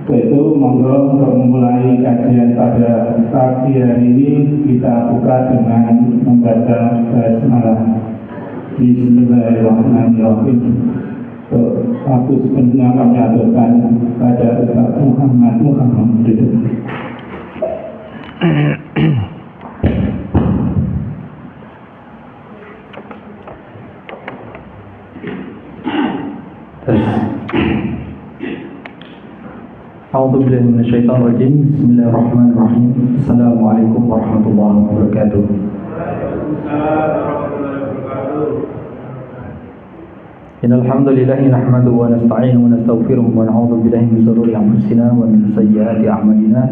Itu monggo untuk memulai kajian pada pagi hari ini kita buka dengan membaca basmalah. Bismillahirrahmanirrahim. Satu sebenarnya kami aturkan pada Ustaz Muhammad A'udzubillahi minasyaitonirrajim. Bismillahirrahmanirrahim. Assalamualaikum warahmatullahi wabarakatuh. Innal hamdalillah nahmaduhu wa nasta'inuhu wa nastaghfiruh wa na'udzu billahi min shururi anfusina wa min sayyiati a'malina.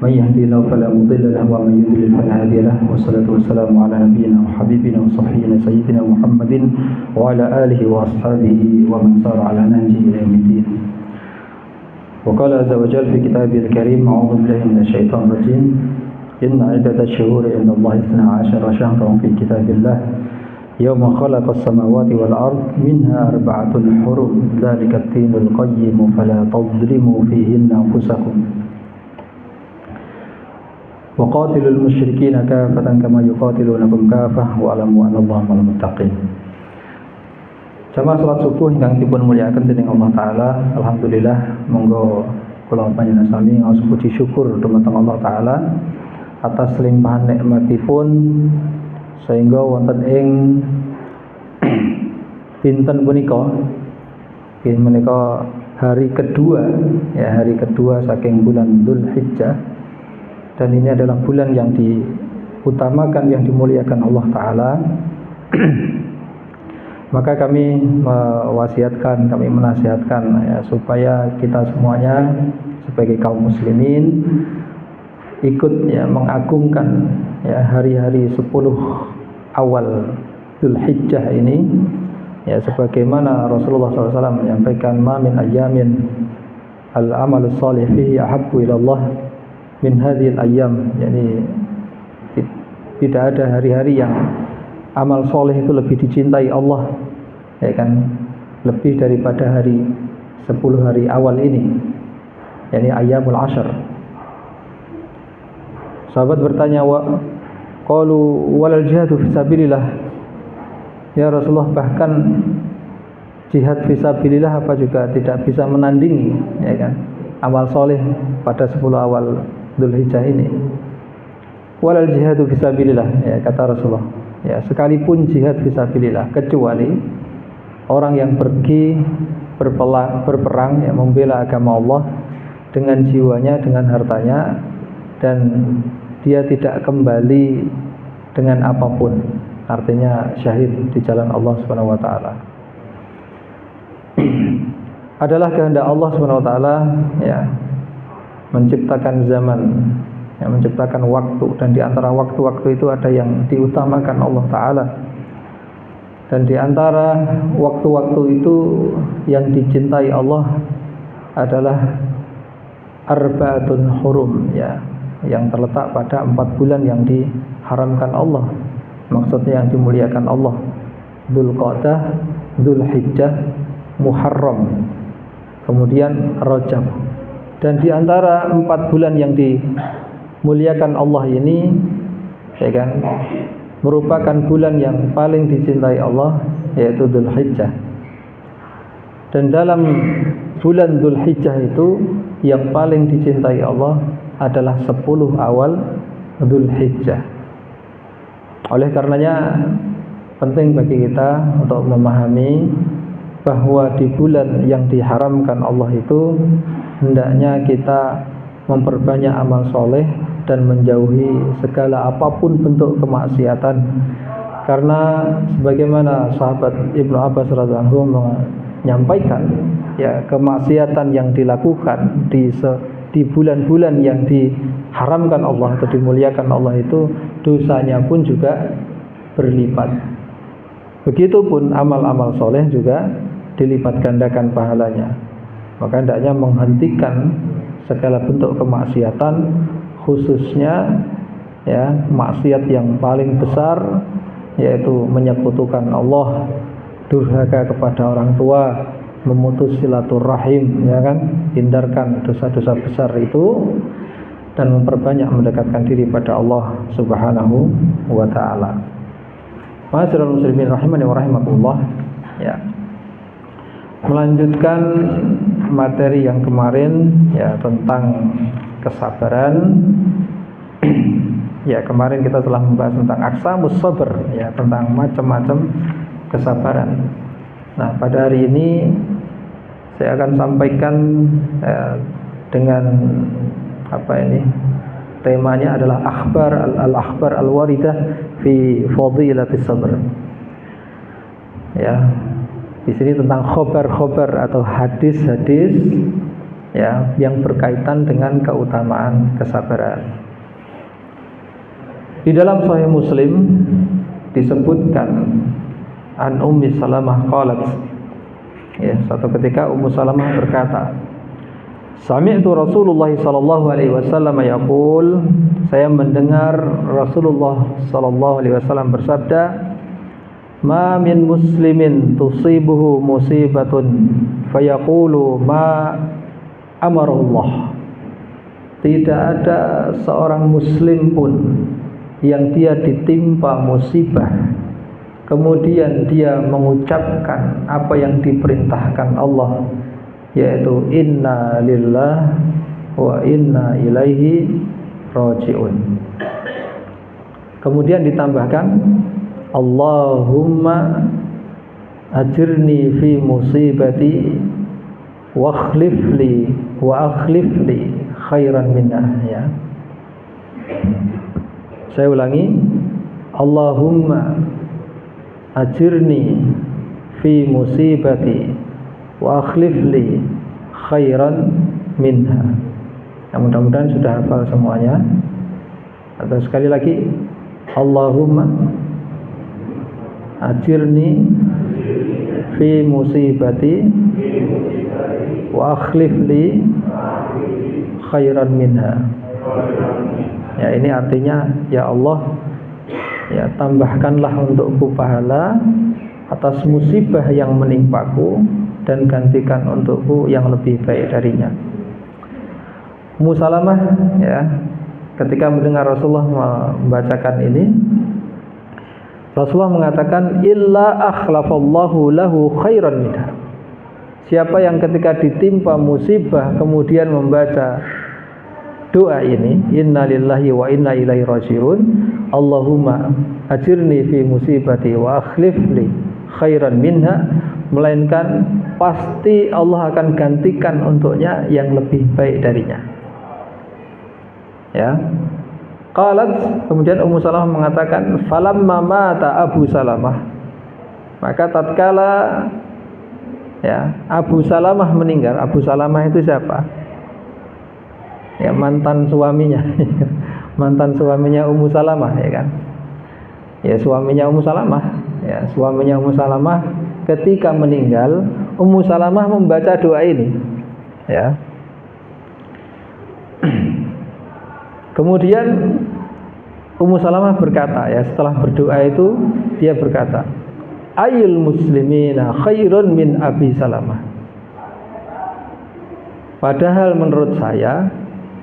May yahdihillahu fala mudilla lahu wa may yudlil fala hadiya lahu. Wassalatu wassalamu ala nabiyyina wa habibina wa sahbina sayyidina Muhammadin wa ala alihi wa ashabihi wa man sara ala nahjihi ila yaumiddin. وقال عز وجل في كتابه الكريم أعوذ بالله من الشيطان الرجيم إن عدة الشهور عند الله 12 شهرا في كتاب الله يوم خلق السماوات والأرض منها 4 حرم ذلك الدين القيم فلا تظلموا فيهن أنفسكم وقاتلوا المشركين كافة كما يقاتلونكم كافة واعلموا أن الله مع المتقين. Jamaah salat subuh ingkang dipun mulyakaken dening Allah taala, alhamdulillah monggo kula panjenengan sami ngaos puji syukur dumateng Allah taala atas limpahan nikmatipun sehingga wonten ing dinten punika hari kedua saking bulan Dzulhijjah, dan ini adalah bulan yang diutamakan, yang dimuliakan Allah taala. Maka kami kami menasihatkan ya, supaya kita semuanya sebagai kaum muslimin ikut ya mengagungkan ya hari-hari 10 awal Dzulhijjah ini ya, sebagaimana Rasulullah SAW menyampaikan ma min ayyamin al-amalu shalih fihi ahabbu ila Allah min hadhil ayyam. Yani tidak ada hari-hari yang amal soleh itu lebih dicintai Allah, ya kan, lebih daripada hari 10 hari awal ini, yakni ayyamul ashar. Sahabat bertanya, qalu walal jihadu fisabilillah, ya Rasulullah, bahkan jihad fisabilillah apa juga tidak bisa menandingi, ya kan, amal soleh pada 10 awal Dzulhijjah ini. Walal jihadu fisabilillah, ya kata Rasulullah, ya sekalipun jihad fisabilillah, kecuali orang yang pergi berperang ya, membela agama Allah dengan jiwanya, dengan hartanya, dan dia tidak kembali dengan apapun, artinya syahid di jalan Allah Subhanahu wa taala. Adalah kehendak Allah Subhanahu wa taala ya menciptakan zaman, yang menciptakan waktu, dan di antara waktu-waktu itu ada yang diutamakan Allah taala, dan di antara waktu-waktu itu yang dicintai Allah adalah arba'atun hurum ya, yang terletak pada 4 bulan yang diharamkan Allah, maksudnya yang dimuliakan Allah: Dzulqa'dah, Dzulhijjah, Muharram, kemudian Rajab. Dan di antara 4 bulan yang dimuliakan Allah ini, ya kan, merupakan bulan yang paling dicintai Allah, yaitu Dzulhijjah. Dan dalam bulan Dzulhijjah itu yang paling dicintai Allah adalah 10 awal Dzulhijjah. Oleh karenanya penting bagi kita untuk memahami bahwa di bulan yang diharamkan Allah itu hendaknya kita memperbanyak amal soleh dan menjauhi segala apapun bentuk kemaksiatan, karena sebagaimana sahabat Ibnu Abbas radhiyallahu anhu menyampaikan ya, kemaksiatan yang dilakukan di bulan-bulan yang diharamkan Allah atau dimuliakan Allah itu dosanya pun juga berlipat. Begitupun amal-amal soleh juga dilipat gandakan pahalanya. Maka hendaknya menghentikan segala bentuk kemaksiatan, khususnya ya maksiat yang paling besar, yaitu menyekutukan Allah, durhaka kepada orang tua, memutus silaturahim, ya kan, hindarkan dosa-dosa besar itu dan memperbanyak mendekatkan diri pada Allah Subhanahu wa taala. Ma'asyiral muslimin rahimani wa rahimakumullah. Ya. Melanjutkan materi yang kemarin, ya, tentang kesabaran. Ya, kemarin kita telah membahas tentang aqsamus sabr, ya, tentang macam-macam kesabaran. Nah, pada hari ini saya akan sampaikan dengan apa ini? Temanya adalah al-akhbar al-waridah fi fadilatis sabr. Ya. Di sini tentang khobar-khobar atau hadis-hadis, ya, yang berkaitan dengan keutamaan kesabaran. Di dalam Sahih Muslim disebutkan an Ummi Salamah qalat, ya, suatu ketika Ummu Salamah berkata, sami'tu Rasulullah sallallahu alaihi wasallam yaqul, saya mendengar Rasulullah sallallahu alaihi wasallam bersabda, ma min muslimin tusibuhu musibatun fayaqulu ma amarullah. Tidak ada seorang muslim pun yang dia ditimpa musibah kemudian dia mengucapkan apa yang diperintahkan Allah, yaitu inna lillah wa inna ilaihi raji'un. Kemudian ditambahkan Allahumma ajirni fi musibati wa akhlif li khairan minha, ya. Saya ulangi, Allahumma ajirni fi musibati wa akhlif li khairan minha. Nah, mudah-mudahan sudah hafal semuanya. Atau sekali lagi, Allahumma ajirni fi musibati wa akhlif li khairan minha. Ya, ini artinya, ya Allah, ya, tambahkanlah untukku pahala atas musibah yang menimpaku dan gantikan untukku yang lebih baik darinya. Ummu Salamah, ya, ketika mendengar Rasulullah membacakan ini, Rasulullah mengatakan illa akhlafallahu lahu khairan minha. Siapa yang ketika ditimpa musibah kemudian membaca doa ini, inna lillahi wa inna ilaihi raji'un, Allahumma ajirni fi musibati wa akhlif li khairan minha, melainkan pasti Allah akan gantikan untuknya yang lebih baik darinya. Ya. Qalat, kemudian Ummu Salamah mengatakan, falamma mata Abu Salamah, maka tatkala, ya, Abu Salamah meninggal. Abu Salamah itu siapa? Ya, mantan suaminya. Mantan suaminya Ummu Salamah, ya kan? Ya, suaminya Ummu Salamah. Ya, suaminya Ummu Salamah ketika meninggal, Ummu Salamah membaca doa ini. Ya. Kemudian Ummu Salamah berkata, ya, setelah berdoa itu dia berkata, ayyul muslimina khairun min Abi Salamah. Padahal menurut saya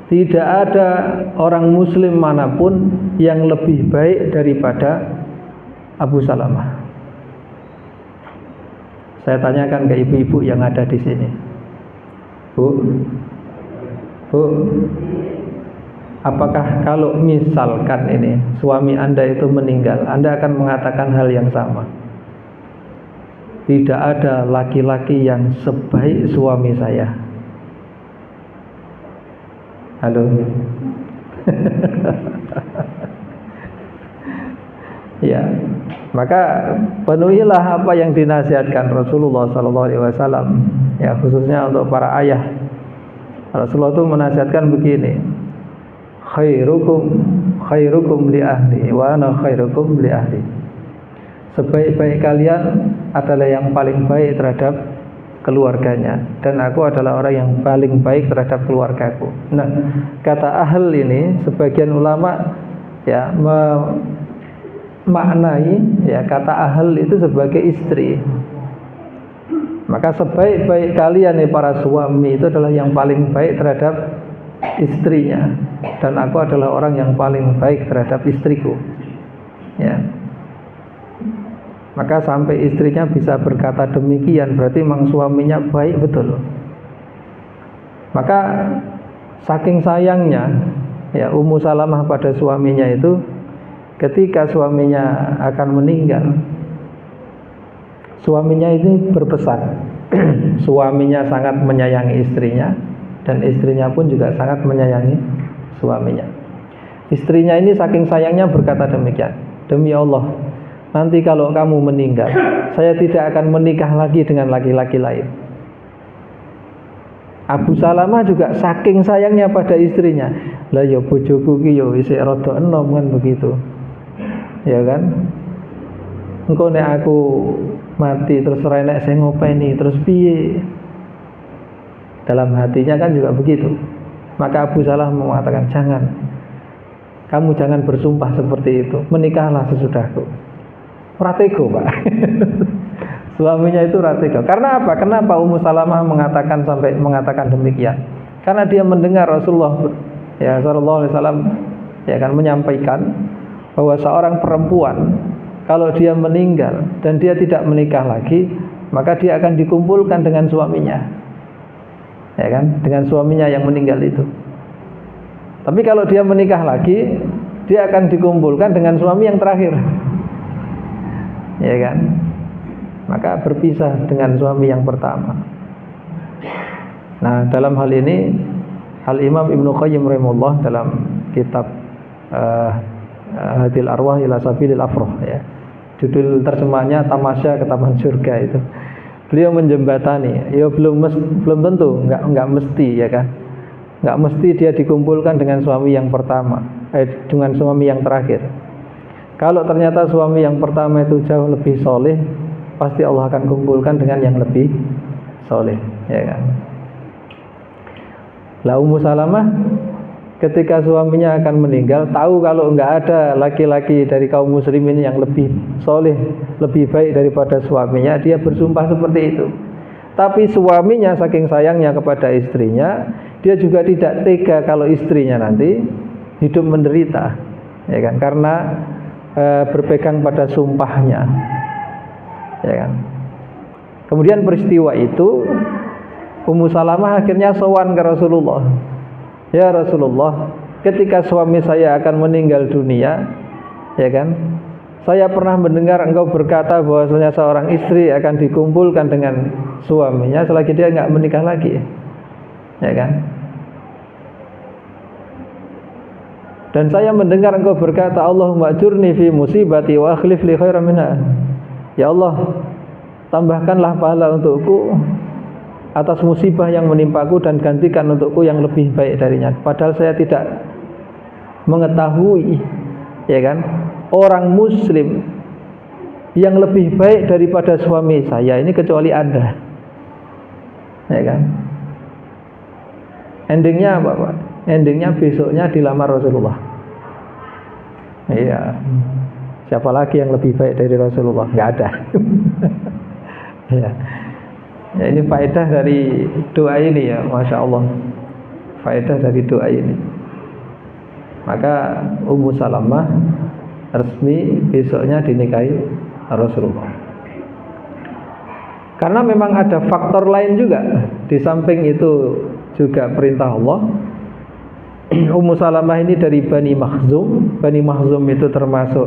tidak ada orang muslim manapun yang lebih baik daripada Abu Salamah. Saya tanyakan ke ibu-ibu yang ada di sini. Bu, apakah kalau misalkan ini suami Anda itu meninggal, Anda akan mengatakan hal yang sama? Tidak ada laki-laki yang sebaik suami saya. Halo. Ya, maka penuhilah apa yang dinasihatkan Rasulullah SAW, ya, khususnya untuk para ayah. Rasulullah itu menasihatkan begini, khairukum li ahli wa ana khairukum li ahli. Sebaik-baik kalian adalah yang paling baik terhadap keluarganya, dan aku adalah orang yang paling baik terhadap keluargaku. Nah, kata ahl ini sebagian ulama, ya, memaknai, ya, kata ahl itu sebagai istri. Maka sebaik-baik kalian nih para suami itu adalah yang paling baik terhadap istrinya, dan aku adalah orang yang paling baik terhadap istriku. Ya. Maka sampai istrinya bisa berkata demikian, berarti memang suaminya baik betul. Maka saking sayangnya ya Ummu Salamah pada suaminya itu, ketika suaminya akan meninggal, suaminya ini berpesan. Suaminya sangat menyayangi istrinya, dan istrinya pun juga sangat menyayangi suaminya. Istrinya ini saking sayangnya berkata demikian, demi Allah, nanti kalau kamu meninggal, saya tidak akan menikah lagi dengan laki-laki lain. Abu Salamah juga saking sayangnya pada istrinya, lah ya bojoku ki yo isih rada enom kan begitu. Ya kan? Engko nek aku mati terus ora enek sing ngopeni terus piye? Dalam hatinya kan juga begitu. Maka Abu Salamah mengatakan, jangan, kamu jangan bersumpah seperti itu, menikahlah sesudahku. Ratego, Pak. Suaminya itu ratego. Karena apa? Kenapa Ummu Salamah mengatakan demikian? Karena dia mendengar Rasulullah ya sallallahu alaihi wasallam ya kan menyampaikan bahwa seorang perempuan kalau dia meninggal dan dia tidak menikah lagi, maka dia akan dikumpulkan dengan suaminya. Ya kan? Dengan suaminya yang meninggal itu. Tapi kalau dia menikah lagi, dia akan dikumpulkan dengan suami yang terakhir. Ya kan? Maka berpisah dengan suami yang pertama. Nah, dalam hal ini Al-Imam Ibnu Qayyim rahimahullah dalam kitab Hadil Arwah ila Sabilil Afrah ya. Judul terjemahnya Tamasya ke Taman Surga itu. Beliau menjembatani, ya belum tentu, enggak mesti ya kan. Enggak mesti dia dikumpulkan dengan suami yang pertama, dengan suami yang terakhir. Kalau ternyata suami yang pertama itu jauh lebih soleh, pasti Allah akan kumpulkan dengan yang lebih soleh, ya kan? Lah Ummu Salamah ketika suaminya akan meninggal, tahu kalau enggak ada laki-laki dari kaum muslimin yang lebih soleh, lebih baik daripada suaminya, dia bersumpah seperti itu. Tapi suaminya saking sayangnya kepada istrinya, dia juga tidak tega kalau istrinya nanti hidup menderita, ya kan? Karena berpegang pada sumpahnya, ya kan? Kemudian peristiwa itu Ummu Salamah akhirnya sowan ke Rasulullah. Ya Rasulullah, ketika suami saya akan meninggal dunia, ya kan? Saya pernah mendengar engkau berkata bahwasanya seorang istri akan dikumpulkan dengan suaminya selagi dia enggak menikah lagi. Ya kan? Dan saya mendengar engkau berkata, Allahumma ajurni fi musibati wa akhlif li khairan minha. Ya Allah, tambahkanlah pahala untukku atas musibah yang menimpaku dan gantikan untukku yang lebih baik darinya. Padahal saya tidak mengetahui, ya kan, orang muslim yang lebih baik daripada suami saya ini kecuali Anda, ya kan. Endingnya apa, Pak? Endingnya besoknya dilamar Rasulullah. Iya. Siapa lagi yang lebih baik dari Rasulullah? Nggak ada. Ya. Ya, ini faedah dari doa ini ya, Masya Allah. Faedah dari doa ini. Maka Ummu Salamah resmi besoknya dinikahi Rasulullah. Karena memang ada faktor lain juga. Di samping itu juga perintah Allah. Ummu Salamah ini dari Bani Makhzum. Bani Makhzum itu termasuk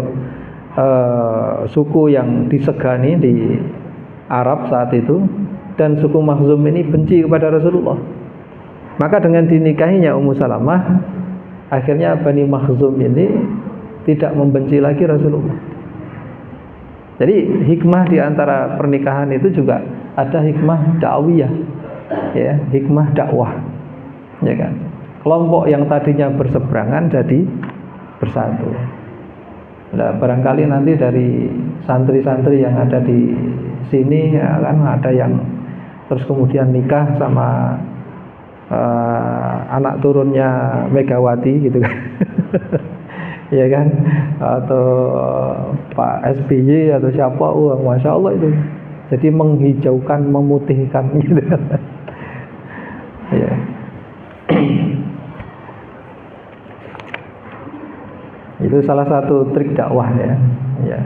suku yang disegani di Arab saat itu. Dan suku Makhzum ini benci kepada Rasulullah. Maka dengan dinikahinya Ummu Salamah, akhirnya Bani Makhzum ini tidak membenci lagi Rasulullah. Jadi hikmah di antara pernikahan itu juga ada hikmah dakwiyah, ya, hikmah dakwah, ya kan. Kelompok yang tadinya berseberangan jadi bersatu. Nah, barangkali nanti dari santri-santri yang ada di sini ya kan, ada yang terus kemudian nikah sama anak turunnya Megawati gitu kan. Ya kan, atau Pak SBY atau siapa, wah Masya Allah itu Jadi menghijaukan, memutihkan gitu. Ya. Itu salah satu trik dakwah ya. Ya.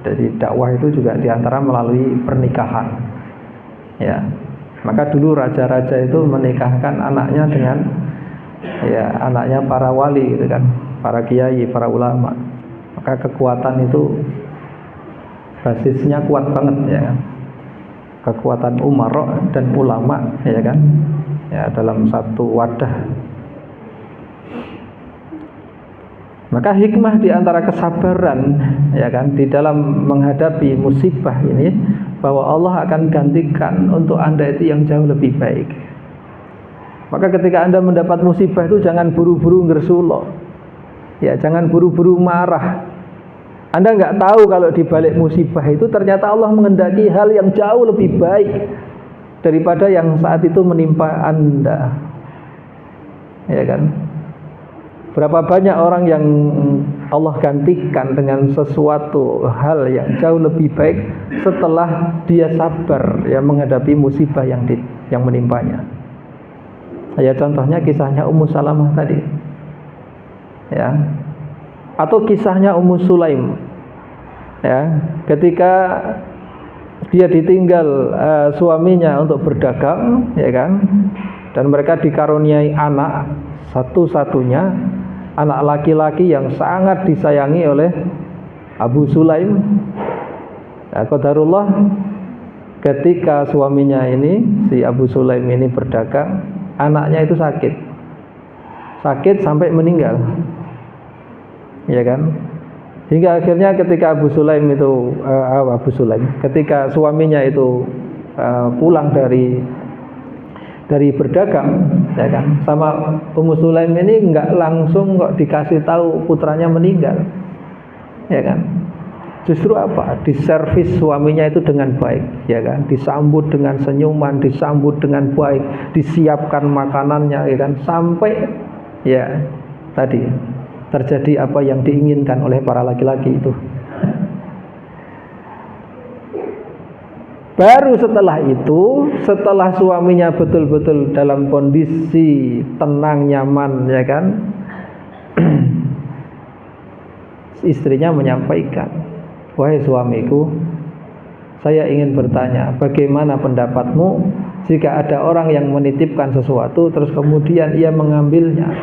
Jadi dakwah itu juga diantara melalui pernikahan. Ya. Maka dulu raja-raja itu menikahkan anaknya dengan anaknya para wali gitu kan, para kiai, para ulama. Maka kekuatan itu basisnya kuat banget ya kan. Kekuatan umara dan ulama ya kan. Ya, dalam satu wadah. Maka hikmah di antara kesabaran ya kan di dalam menghadapi musibah ini, bahwa Allah akan gantikan untuk Anda itu yang jauh lebih baik. Maka ketika Anda mendapat musibah itu jangan buru-buru ngersulo. Ya, jangan buru-buru marah. Anda nggak tahu kalau di balik musibah itu ternyata Allah mengendaki hal yang jauh lebih baik daripada yang saat itu menimpa Anda. Ya kan? Berapa banyak orang yang Allah gantikan dengan sesuatu hal yang jauh lebih baik setelah dia sabar ya menghadapi musibah yang menimpanya. Ya, contohnya kisahnya Ummu Salamah tadi. Ya. Atau kisahnya Ummu Sulaim. Ya, ketika dia ditinggal suaminya untuk berdagang, ya kan? Dan mereka dikaruniai anak satu-satunya, anak laki-laki yang sangat disayangi oleh Abu Sulaim. Ya, qadarullah ketika suaminya ini, si Abu Sulaim ini berdagang, anaknya itu sakit sampai meninggal, ya kan? Hingga akhirnya ketika ketika suaminya itu pulang dari berdagang, ya kan, sama Ummu Sulaim ini nggak langsung kok dikasih tahu putranya meninggal, ya kan? Justru apa? Diservis suaminya itu dengan baik, ya kan? Disambut dengan senyuman, disambut dengan baik, disiapkan makanannya, ya kan? Sampai ya tadi terjadi apa yang diinginkan oleh para laki-laki itu. Baru setelah itu, setelah suaminya betul-betul dalam kondisi tenang, nyaman, ya kan, istrinya menyampaikan, wahai suamiku, saya ingin bertanya, bagaimana pendapatmu jika ada orang yang menitipkan sesuatu terus kemudian ia mengambilnya?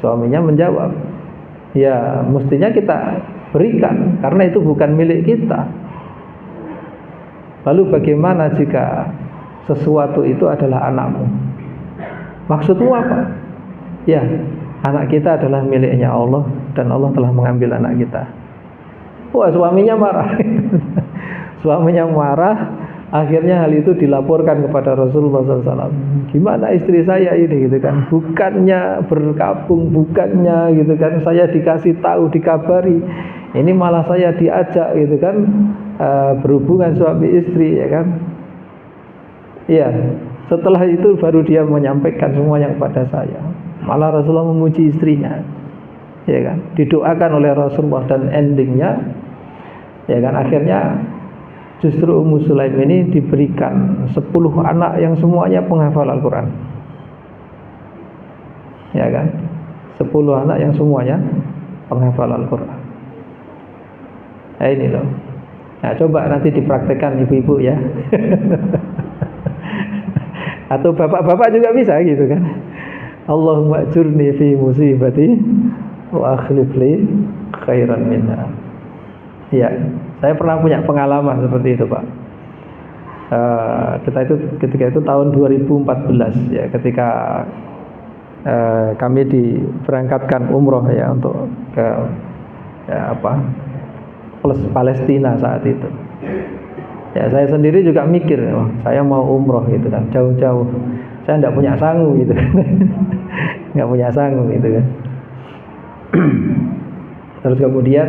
Suaminya menjawab, ya mestinya kita berikan karena itu bukan milik kita. Lalu bagaimana jika sesuatu itu adalah anakmu? Maksudmu apa? Ya, anak kita adalah miliknya Allah dan Allah telah mengambil anak kita. Wah, suaminya marah. Suaminya marah. Akhirnya hal itu dilaporkan kepada Rasulullah SAW. Gimana istri saya ini gitu kan? Bukannya berkabung, bukannya gitu kan? Saya dikasih tahu, dikabari. Ini malah saya diajak gitu kan? Berhubungan suami istri, ya kan? Iya. Setelah itu baru dia menyampaikan semuanya kepada saya. Malah Rasulullah memuji istrinya, ya kan? Didoakan oleh Rasulullah dan endingnya, ya kan? Akhirnya justru Ummu Sulaim ini diberikan 10 anak yang semuanya penghafal Al-Quran, ya kan? 10 anak yang semuanya penghafal Al-Quran. Nah ini loh. Nah coba nanti dipraktekkan ibu-ibu ya. Atau bapak-bapak juga bisa gitu kan. Allahumma ajurni fi musibati wa akhlif li khairan minha. Ya, saya pernah punya pengalaman seperti itu, Pak. Ketika itu tahun 2014 ya, ketika kami diberangkatkan umroh ya untuk ke Palestina saat itu. Ya, saya sendiri juga mikir, saya mau umroh gitu kan, jauh-jauh. Saya tidak punya sangu gitu kan. Nggak punya sangu gitu kan. Terus kemudian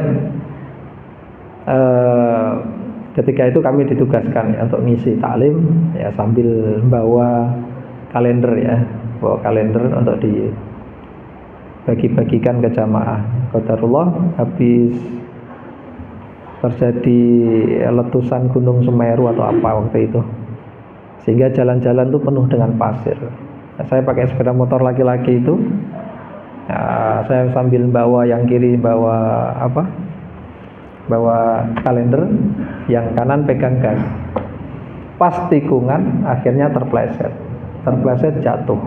ketika itu kami ditugaskan ya, untuk ngisi taklim ya, sambil bawa kalender ya, bawa kalender untuk dibagi-bagikan ke jamaah. Qadarullah habis terjadi letusan Gunung Semeru atau apa waktu itu, sehingga jalan-jalan itu penuh dengan pasir. Nah, saya pakai sepeda motor laki-laki itu, saya sambil bawa yang kiri bawa kalender, yang kanan pegang gas. Pas tikungan akhirnya terpleset jatuh.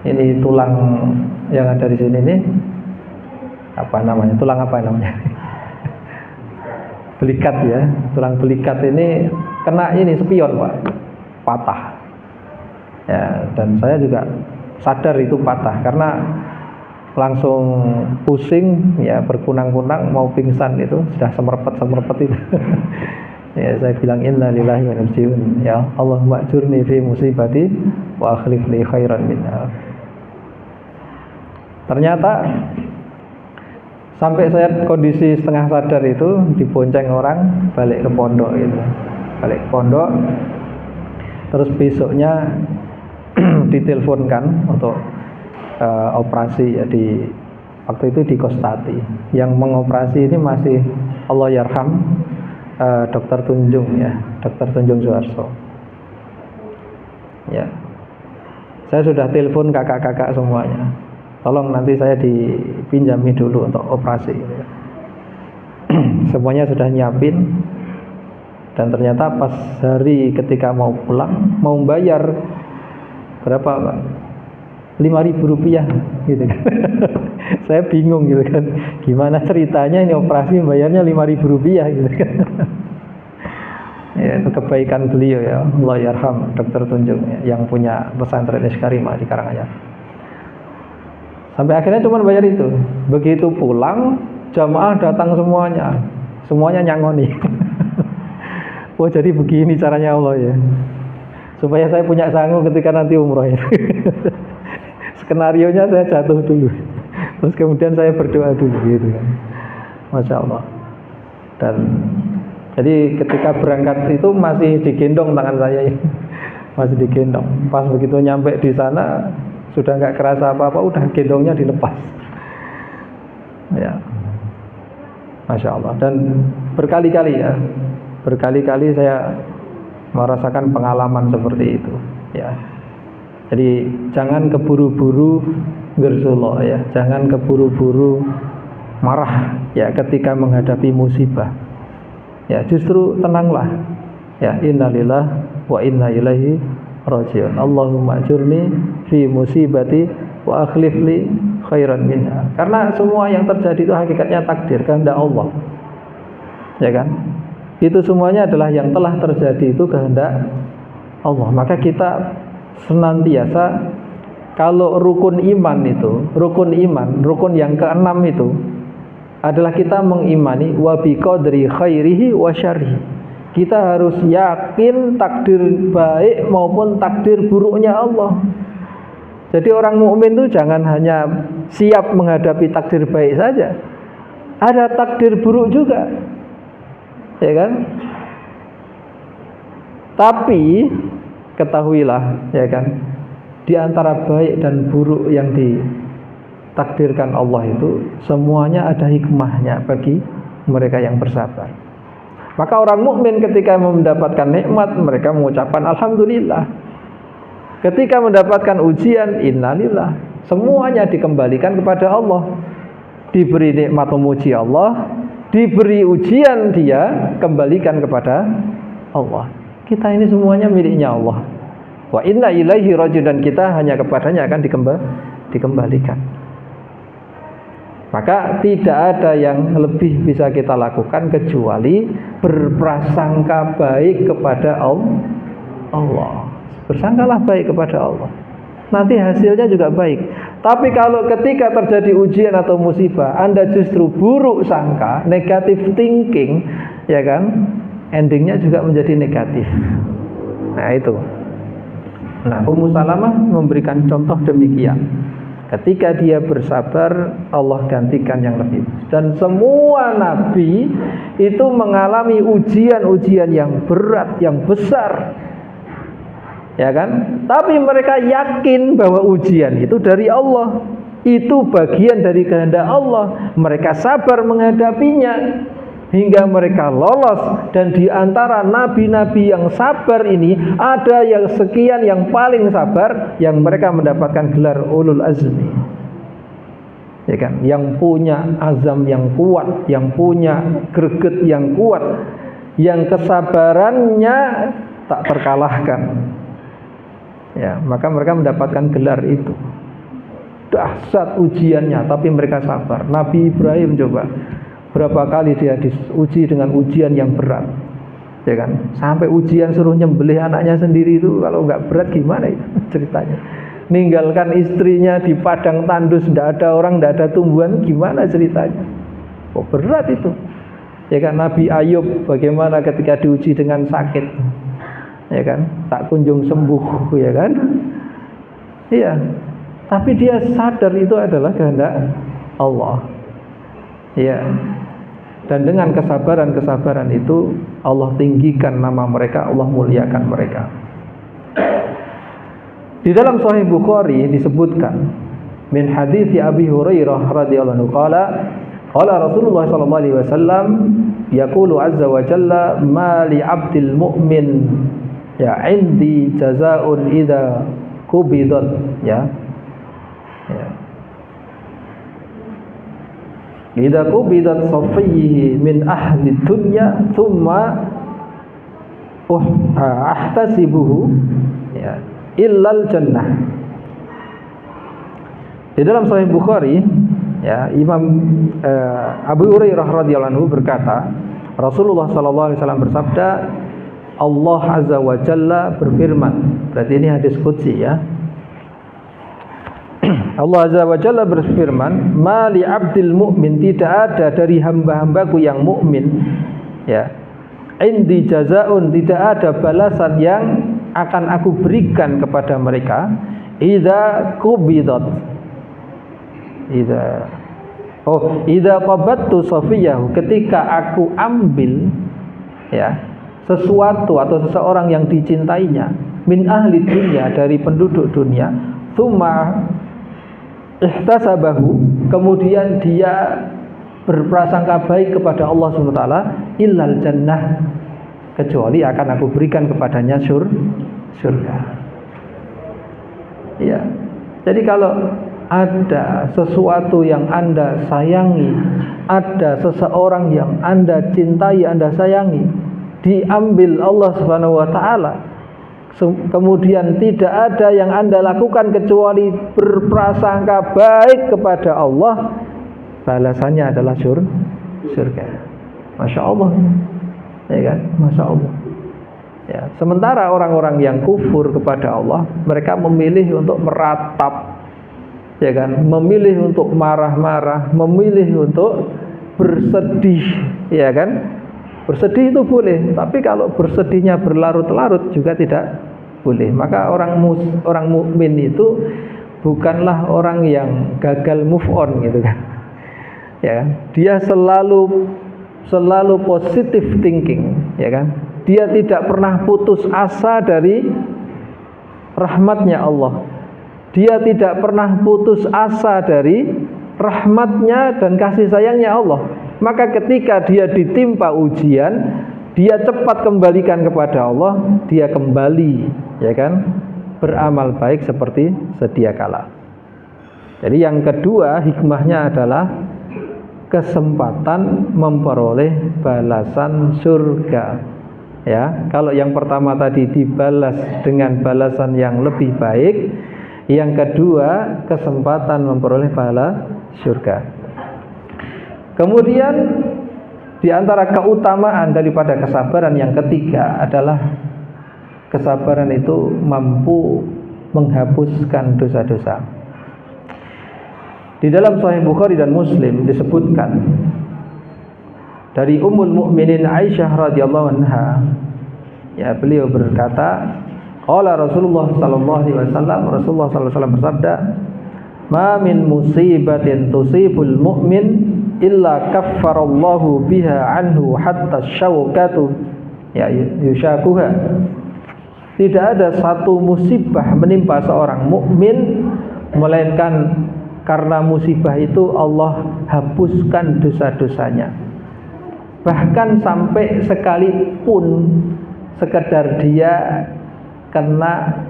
Ini tulang yang ada di sini nih, tulang apa namanya? Belikat ya, tulang belikat ini kena spion Pak, patah. Ya, dan saya juga sadar itu patah karena langsung pusing ya, berkunang-kunang mau pingsan, itu sudah semerpet itu. Ya, saya bilang innalillahi wa inna ilaihi raji'un, ya Allahumma ajurni fi musibati wa akhlif li khairan minha. Ternyata sampai saya kondisi setengah sadar itu dibonceng orang balik ke pondok gitu. Balik ke pondok, terus besoknya diteleponkan untuk operasi ya, waktu itu di Kostati. Yang mengoperasi ini masih Allah yarham Dr. Tunjung ya, Dr. Tunjung Suharso. Ya, saya sudah telepon kakak-kakak semuanya, tolong nanti saya dipinjami dulu untuk operasi gitu ya. Semuanya sudah nyiapin, dan ternyata pas hari ketika mau pulang, mau bayar berapa Pak? 5.000 rupiah gitu kan. Saya bingung gitu kan, gimana ceritanya ini operasi bayarnya 5.000 rupiah gitu kan. Ya, itu kebaikan beliau ya, Allah yarham Dr. Tunjung ya, yang punya pesantren Iskarimah di Karanganyar. Sampai akhirnya cuma bayar itu. Begitu pulang, jamaah datang semuanya nyangoni. Oh, jadi begini caranya Allah ya, supaya saya punya sanggup ketika nanti umroh ya. Skenarionya saya jatuh dulu, terus kemudian saya berdoa dulu gitu kan. Masya Allah. Dan jadi ketika berangkat itu masih digendong tangan saya, masih digendong. Pas begitu nyampe di sana sudah nggak kerasa apa-apa, udah gendongnya dilepas. Ya, Masya Allah. Dan berkali-kali saya merasakan pengalaman seperti itu. Ya. Jadi jangan keburu-buru gersuloh ya, jangan keburu-buru marah ya ketika menghadapi musibah. Ya, justru tenanglah. Ya, innalillah wa inna ilaihi raji'un. Allahumma ajurni fi musibati wa akhlif li khairan minha. Karena semua yang terjadi itu hakikatnya takdir, kehendak Allah. Ya kan? Itu semuanya adalah yang telah terjadi itu kehendak Allah. Maka kita senantiasa, kalau rukun iman yang keenam itu adalah kita mengimani wa bi qadri khairihi wa syarrihi. Kita harus yakin takdir baik maupun takdir buruknya Allah. Jadi orang mukmin itu jangan hanya siap menghadapi takdir baik saja, ada takdir buruk juga, ya kan? Tapi ketahuilah, ya kan, di antara baik dan buruk yang ditakdirkan Allah itu semuanya ada hikmahnya bagi mereka yang bersabar. Maka orang mukmin ketika mendapatkan nikmat, mereka mengucapkan alhamdulillah. Ketika mendapatkan ujian, innalillah. Semuanya dikembalikan kepada Allah. Diberi nikmat memuji Allah, diberi ujian dia kembalikan kepada Allah. Kita ini semuanya miliknya Allah. Wa inna ilaihi raji'un, dan kita hanya kepadanya akan dikembalikan. Maka tidak ada yang lebih bisa kita lakukan kecuali berprasangka baik kepada Allah. Bersangkalah baik kepada Allah, nanti hasilnya juga baik. Tapi kalau ketika terjadi ujian atau musibah, Anda justru buruk sangka, negative thinking, ya kan, endingnya juga menjadi negatif. Nah itu. Nah, Ummu Salamah memberikan contoh demikian. Ketika dia bersabar, Allah gantikan yang lebih. Dan semua nabi itu mengalami ujian-ujian yang berat, yang besar, ya kan? Tapi mereka yakin bahwa ujian itu dari Allah. Itu bagian dari kehendak Allah. Mereka sabar menghadapinya hingga mereka lolos. Dan di antara nabi-nabi yang sabar ini, ada yang sekian yang paling sabar, yang mereka mendapatkan gelar ulul azmi, ya kan? Yang punya azam yang kuat, yang punya greget yang kuat, yang kesabarannya tak terkalahkan. Ya, maka mereka mendapatkan gelar itu. Dahsyat ujiannya, tapi mereka sabar. Nabi Ibrahim coba, berapa kali dia diuji dengan ujian yang berat, ya kan? Sampai ujian suruh nyembelih anaknya sendiri itu, kalau nggak berat gimana itu ceritanya? Ninggalkan istrinya di padang tandus, tidak ada orang, tidak ada tumbuhan, gimana ceritanya? Oh, berat itu, ya kan? Nabi Ayub bagaimana ketika diuji dengan sakit, ya kan? Tak kunjung sembuh, ya kan? Iya. Tapi dia sadar itu adalah kehendak Allah. Ya. Dan dengan kesabaran-kesabaran itu Allah tinggikan nama mereka, Allah muliakan mereka. Di dalam Sahih Bukhari disebutkan min hadits Abi Hurairah radhiyallahu anhu qala Rasulullah sallallahu alaihi wasallam yaqulu azza wa jalla ma li 'abdil mu'min ya 'indi jazaa'un idza qubidat ya. Idza qubidat safiyhi min ahli dunya thumma ahtasibuhu ya illal jannah. Di dalam Sahih Bukhari ya, Imam Abu Hurairah radhiyallahu anhu berkata, Rasulullah sallallahu alaihi wasallam bersabda, Allah azza wa jalla berfirman. Berarti ini hadis qudsi ya. Allah azza wa jalla berfirman, "Ma li 'abdil mu'min," tidak ada dari hamba-hambaku yang mukmin ya. Indi jazaa'un, tidak ada balasan yang akan aku berikan kepada mereka. Idza qubidat. Idza qabattu safiyahu, ketika aku ambil ya sesuatu atau seseorang yang dicintainya, min ahli dunya, dari penduduk dunia, tsumma ihtasabahu, kemudian dia berprasangka baik kepada Allah SWT, illal jannah, kecuali akan aku berikan kepadanya surga. Ya. Jadi kalau ada sesuatu yang Anda sayangi, ada seseorang yang Anda cintai, Anda sayangi, diambil Allah Subhanahu wa taala, kemudian tidak ada yang Anda lakukan kecuali berprasangka baik kepada Allah, balasannya adalah surga. Masya Allah, ya kan? Masya Allah. Ya, sementara orang-orang yang kufur kepada Allah, mereka memilih untuk meratap, ya kan? Memilih untuk marah-marah, memilih untuk bersedih, ya kan? Bersedih itu boleh, tapi kalau bersedihnya berlarut-larut juga tidak boleh. Maka orang mukmin itu bukanlah orang yang gagal move on gitu kan. Ya, dia selalu positive thinking, ya kan? Dia tidak pernah putus asa dari rahmatnya Allah. Dia tidak pernah putus asa dari rahmatnya dan kasih sayangnya Allah. Maka ketika dia ditimpa ujian, dia cepat kembalikan kepada Allah, dia kembali, ya kan, beramal baik seperti sedia kala. Jadi yang kedua hikmahnya adalah kesempatan memperoleh balasan surga. Ya, kalau yang pertama tadi dibalas dengan balasan yang lebih baik, yang kedua kesempatan memperoleh pahala surga. Kemudian di antara keutamaan daripada kesabaran yang ketiga adalah kesabaran itu mampu menghapuskan dosa-dosa. Di dalam Sahih Bukhari dan Muslim disebutkan dari Ummul Mukminin Aisyah radhiyallahu anha, ya, beliau berkata, qala Rasulullah sallallahu alaihi wasallam, Rasulullah sallallahu alaihi wasallam bersabda, "Ma min musibatin tusibul mu'min illa kaffarallahu biha anhu hatta syaukatu ya yushakuha." Tidak ada satu musibah menimpa seorang mukmin melainkan karena musibah itu Allah hapuskan dosa-dosanya. Bahkan sampai sekalipun sekedar dia kena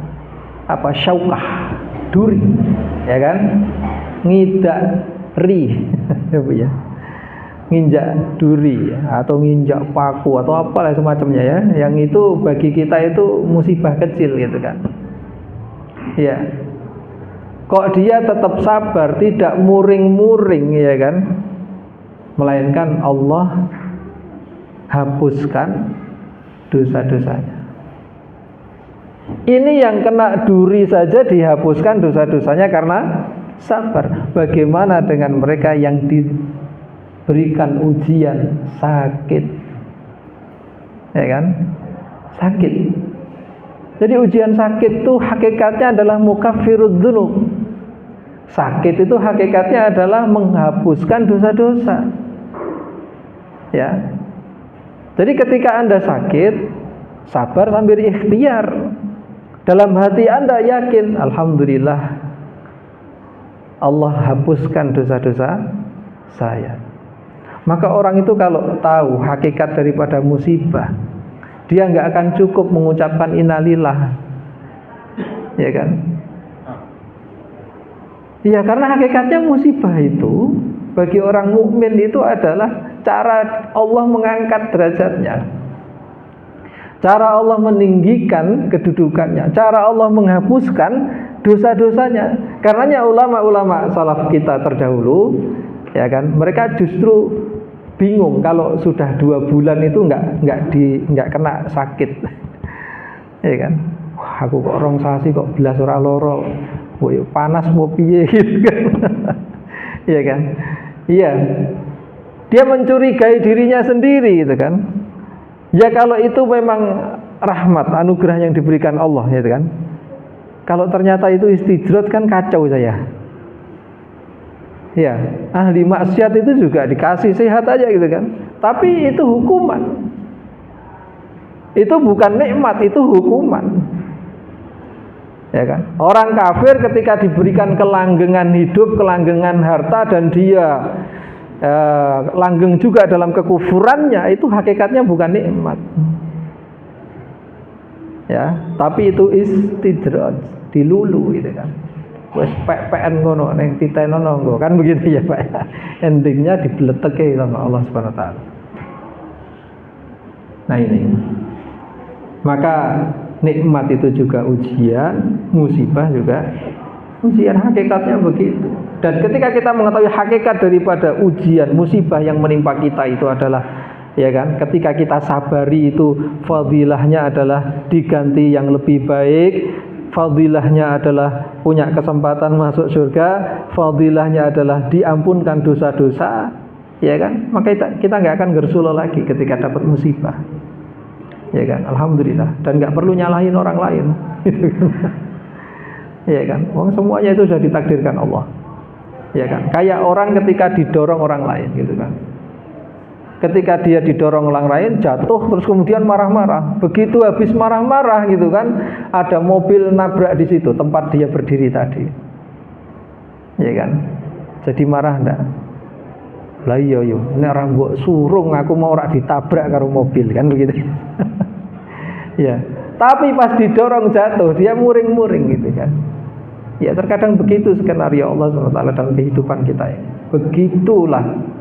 syaukah, duri, ya kan, ngidari ya, nginjak duri atau nginjak paku atau apalah semacamnya ya, yang itu bagi kita itu musibah kecil gitu kan. Ya, kok dia tetap sabar, tidak muring-muring ya kan, melainkan Allah hapuskan dosa-dosanya. Ini yang kena duri saja dihapuskan dosa-dosanya karena sabar. Bagaimana dengan mereka yang diberikan ujian sakit, ya kan? Sakit. Jadi ujian sakit itu hakikatnya adalah mukaffirud dzunub. Sakit itu hakikatnya adalah menghapuskan dosa-dosa. Ya. Jadi ketika Anda sakit, sabar sambil ikhtiar. Dalam hati Anda yakin, alhamdulillah Allah hapuskan dosa-dosa saya. Maka orang itu kalau tahu hakikat daripada musibah, dia nggak akan cukup mengucapkan innalillah, ya kan? Iya, karena hakikatnya musibah itu bagi orang mukmin itu adalah cara Allah mengangkat derajatnya, cara Allah meninggikan kedudukannya, cara Allah menghapuskan dosa-dosanya. Karenanya ulama-ulama salaf kita terdahulu, ya kan, mereka justru bingung kalau sudah 2 bulan itu nggak kena sakit, ya kan? Wah, aku kok rong sasi kok belas ora loro, woy panas mau piye gitu kan? Iya kan? Iya, dia mencurigai dirinya sendiri gitu kan? Ya kalau itu memang rahmat, anugerah yang diberikan Allah, gitu kan? Kalau ternyata itu istidrat kan kacau saya. Ya, ahli maksiat itu juga dikasih sehat aja gitu kan. Tapi itu hukuman. Itu bukan nikmat, itu hukuman. Ya kan? Orang kafir ketika diberikan kelanggengan hidup, kelanggengan harta, dan dia langgeng juga dalam kekufurannya, itu hakikatnya bukan nikmat. Ya, tapi itu istidrat, dilulu gitu kan. Wes PN ngono ning titenono nggo kan begitu ya Pak. Endingnya dibleteke sama Allah Subhanahu wa taala. Nah ini. Maka nikmat itu juga ujian, musibah juga ujian, hakikatnya begitu. Dan ketika kita mengetahui hakikat daripada ujian, musibah yang menimpa kita itu adalah, ya kan, ketika kita sabari itu fadilahnya adalah diganti yang lebih baik, fadilahnya adalah punya kesempatan masuk surga, fadilahnya adalah diampunkan dosa-dosa, ya kan? Maka kita nggak akan gersulo lagi ketika dapat musibah, ya kan? Alhamdulillah. Dan nggak perlu nyalahin orang lain, ya kan? Semuanya itu sudah ditakdirkan Allah, ya kan? Kayak orang ketika didorong orang lain, gitu kan? Ketika dia didorong orang lain jatuh terus kemudian marah-marah. Begitu habis marah-marah gitu kan, ada mobil nabrak di situ tempat dia berdiri tadi. Ya kan? Jadi marah ndak? Lah iya yo, nek ora mbok surung aku mau ora ditabrak karo mobil kan begitu. Ya. Tapi pas didorong jatuh dia muring-muring gitu kan. Ya terkadang begitu skenario Allah SWT dalam kehidupan kita ini. Begitulah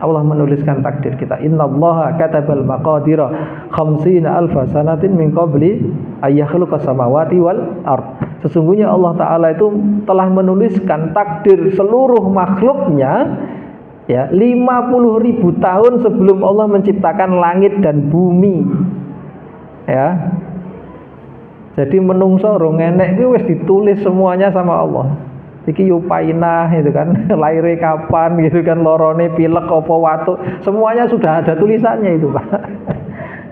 Allah menuliskan takdir kita. Innallaha katabal maqadira 50,000 sanatin min qabli ayyakhluqas samawati wal ard. Sesungguhnya Allah Ta'ala itu telah menuliskan takdir seluruh makhluknya, ya, 50.000 tahun sebelum Allah menciptakan langit dan bumi. Ya. Jadi menungso rong enek iki wis ditulis semuanya sama Allah. Iki yupainah itu kan, lahirnya kapan gitu kan, lorone pilek apa watu, semuanya sudah ada tulisannya itu Pak.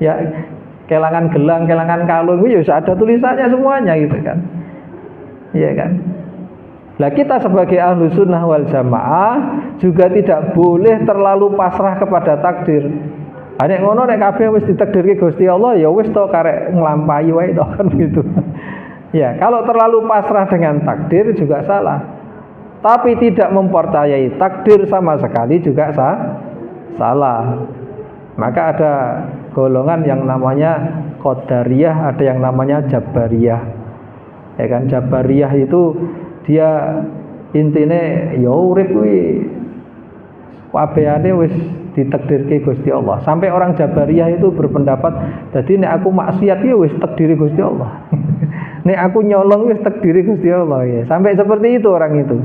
Ya, kelangan gelang, kelangan kalung itu ya ada tulisannya semuanya gitu kan. Iya kan. Nah kita sebagai ahlu sunnah wal jamaah juga tidak boleh terlalu pasrah kepada takdir. Nek ngono nek kabeh wis ditakdirke Gusti Allah ya wis to karek nglampahi wae to kan gitu. Ya, kalau terlalu pasrah dengan takdir juga salah. tapi tidak mempercayai takdir sama sekali juga salah. Maka ada golongan yang namanya Qadariyah, ada yang namanya Jabariyah. Ya kan, Jabariyah itu dia intine ya urip kuwi kabehane wis ditakdirke Gusti Allah. Sampai orang Jabariyah itu berpendapat, jadi nek aku maksiat ya wis takdiri Gusti Allah. Nek aku nyolong wis takdiri Gusti Allah ya. Sampai seperti itu orang itu.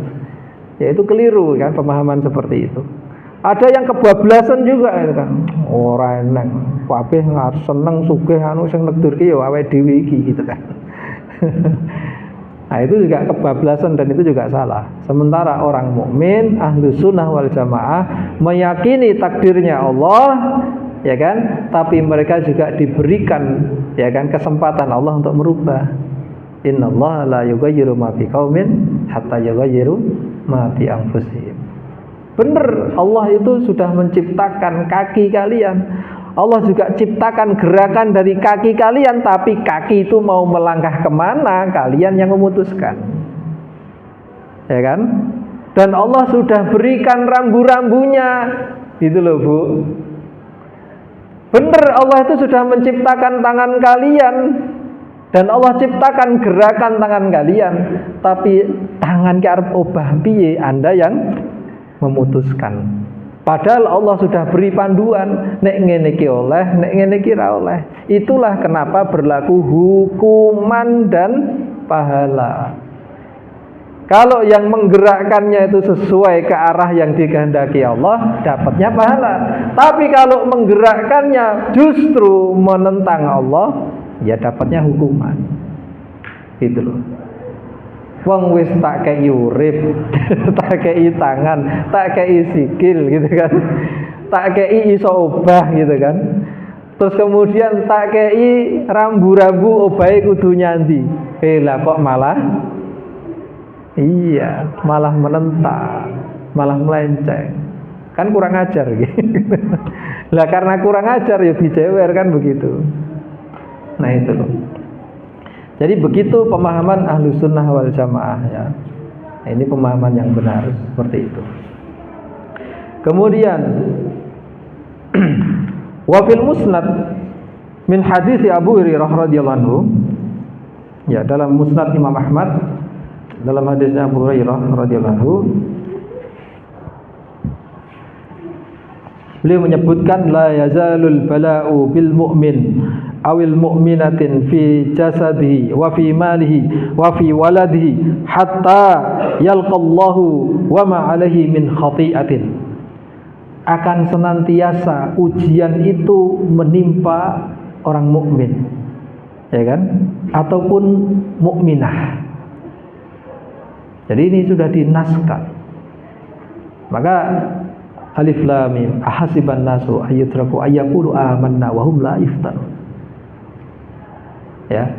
Ya itu keliru kan pemahaman seperti itu. Ada yang kebablasan juga itu kan. Ora enak. Kabeh harus seneng sugih anu sing nekdirke ya awake dhewe iki gitu kan. Nah itu juga kebablasan dan itu juga salah. Sementara orang mukmin ahlu sunnah wal jamaah meyakini takdirnya Allah, ya kan? Tapi mereka juga diberikan, ya kan, kesempatan Allah untuk merubah. Innallaha la yughayyiru ma biqaumin hatta yughayyiru ma bi anfusihim. Benar, Allah itu sudah menciptakan kaki kalian. Allah juga ciptakan gerakan dari kaki kalian, tapi kaki itu mau melangkah kemana, kalian yang memutuskan. Ya kan? Dan Allah sudah berikan rambu-rambunya. Gitu loh Bu. Benar, Allah itu sudah menciptakan tangan kalian. Dan Allah ciptakan gerakan tangan kalian. Tapi tangan ke arep obah piye, Anda yang memutuskan. Padahal Allah sudah beri panduan, nek ngene iki oleh, nek ngene iki ra oleh. Itulah kenapa berlaku hukuman dan pahala. Kalau yang menggerakkannya itu sesuai ke arah yang dikehendaki Allah, dapatnya pahala. Tapi kalau menggerakkannya justru menentang Allah, ya dapatnya hukuman. Gitu loh. Wong wis tak kei urip, tak kei tangan, tak kei sikil gitu kan. Tak kei iso obah gitu kan. Terus kemudian tak kei rambu-rambu obahe kudu nyandi. Lah kok malah iya, malah menentang, malah melenceng. Kan kurang ajar gitu. Lah karena kurang ajar ya dijewer kan begitu. Nah itu loh. Jadi begitu pemahaman ahlu sunnah wal jamaah ya. Ini pemahaman yang benar seperti itu. Kemudian wafil musnad min hadis Abu Hurairah radhiyallahu anhu. Ya dalam musnad Imam Ahmad dalam hadisnya Abu Hurairah radhiyallahu anhu, beliau menyebutkan la yazalul bala'u bil mu'min awil mu'minatin fi jasadihi wa fi malihi wa fi waladihi hatta yalqallahu wa ma alaihi min khati'atin. Akan senantiasa ujian itu menimpa orang mukmin, ya kan, ataupun mukminah. Jadi ini sudah dinaskan. Maka alif lam mim ahasiban nasu ayyutraku ayyaqulu amanna wa hum la yuftanun. Ya,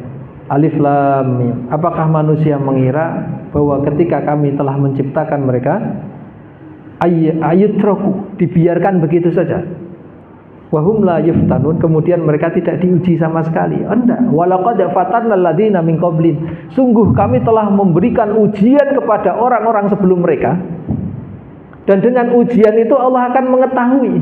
alif lam mim. Apakah manusia mengira bahwa ketika kami telah menciptakan mereka ayyutraku, dibiarkan begitu saja, wahum la yuftanun, kemudian mereka tidak diuji sama sekali? Enggak. Walaqad fatanna alladziina min qablin, sungguh kami telah memberikan ujian kepada orang-orang sebelum mereka, dan dengan ujian itu Allah akan mengetahui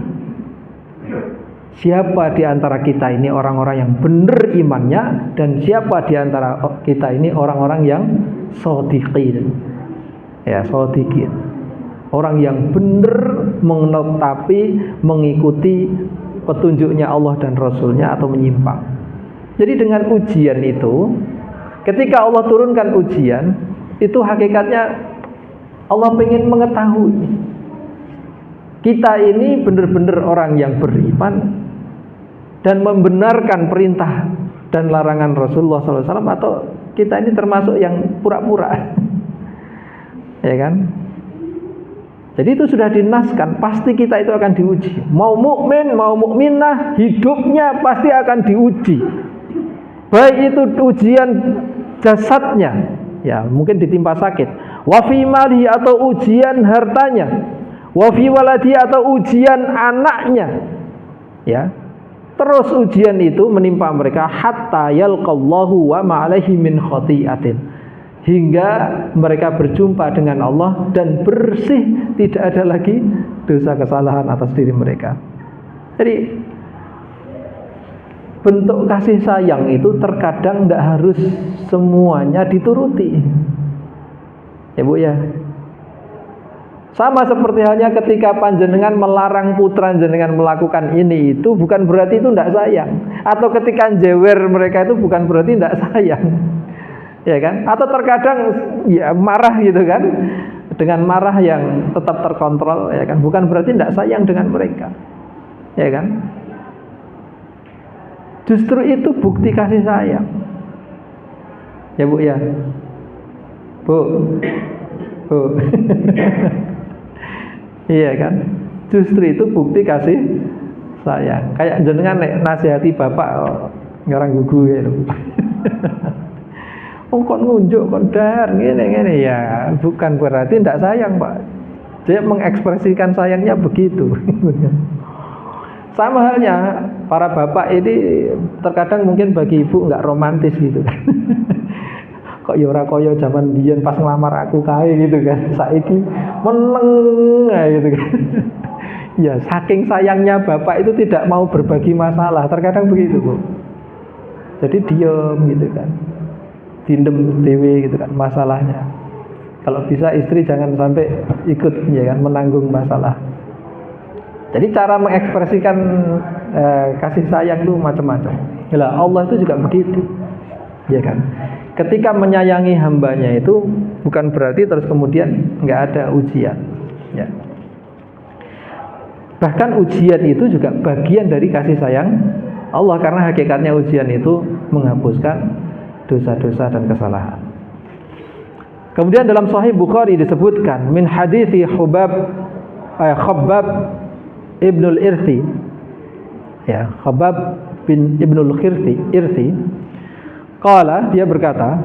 siapa di antara kita ini orang-orang yang benar imannya, dan siapa di antara kita ini orang-orang yang shodiqin. Ya, shodiqin. Orang yang benar menetapi, mengikuti petunjuknya Allah dan Rasulnya atau menyimpang. Jadi dengan ujian itu, ketika Allah turunkan ujian, itu hakikatnya Allah ingin mengetahui kita ini benar-benar orang yang beriman dan membenarkan perintah dan larangan Rasulullah SAW, atau kita ini termasuk yang pura-pura. Ya kan? Jadi itu sudah dinaskan, pasti kita itu akan diuji. Mau mukmin, mau mukminah, hidupnya pasti akan diuji. Baik itu ujian jasadnya, ya mungkin ditimpa sakit, wa fi malihi atau ujian hartanya, wa fi waladi atau ujian anaknya. Ya. Terus ujian itu menimpa mereka hatta yalqallahu wa ma alaihi min khati'atin, hingga mereka berjumpa dengan Allah dan bersih, tidak ada lagi dosa kesalahan atas diri mereka. Jadi bentuk kasih sayang itu terkadang tidak harus semuanya dituruti, ya Bu ya. Sama seperti halnya ketika panjenengan melarang putra jenengan melakukan ini, itu bukan berarti itu tidak sayang. Atau ketika jewer mereka itu bukan berarti tidak sayang, ya kan? Atau terkadang ya marah gitu kan, dengan marah yang tetap terkontrol, ya kan? Bukan berarti tidak sayang dengan mereka, ya kan? Justru itu bukti kasih sayang, ya Bu ya. Bu. Iya kan? Justru itu bukti kasih sayang. Kayak jenengan nasihati bapak ngarang gugu ya. Kon ngunjuk kon dar ngene ya, bukan berarti tidak sayang, Pak. Dia mengekspresikan sayangnya begitu. Sama halnya para bapak ini terkadang mungkin bagi ibu nggak romantis gitu kan. Kok ya ora kaya zaman biyen pas ngelamar aku kae gitu kan. Saiki meneng gitu kan. Ya, saking sayangnya bapak itu tidak mau berbagi masalah, terkadang begitu, Bu. Jadi diam gitu kan. Dindem dewe gitu kan masalahnya. Kalau bisa istri jangan sampai ikut ya kan menanggung masalah. Jadi cara mengekspresikan kasih sayang itu macam-macam. Lah Allah itu juga begitu. Ya kan? Ketika menyayangi hambanya itu bukan berarti terus kemudian nggak ada ujian, ya. Bahkan ujian itu juga bagian dari kasih sayang Allah, karena hakikatnya ujian itu menghapuskan dosa-dosa dan kesalahan. Kemudian dalam Sahih Bukhari disebutkan min hadithi Khabbab ibnul Irthi, ya, Khabbab bin ibnul Irthi. Qala, dia berkata,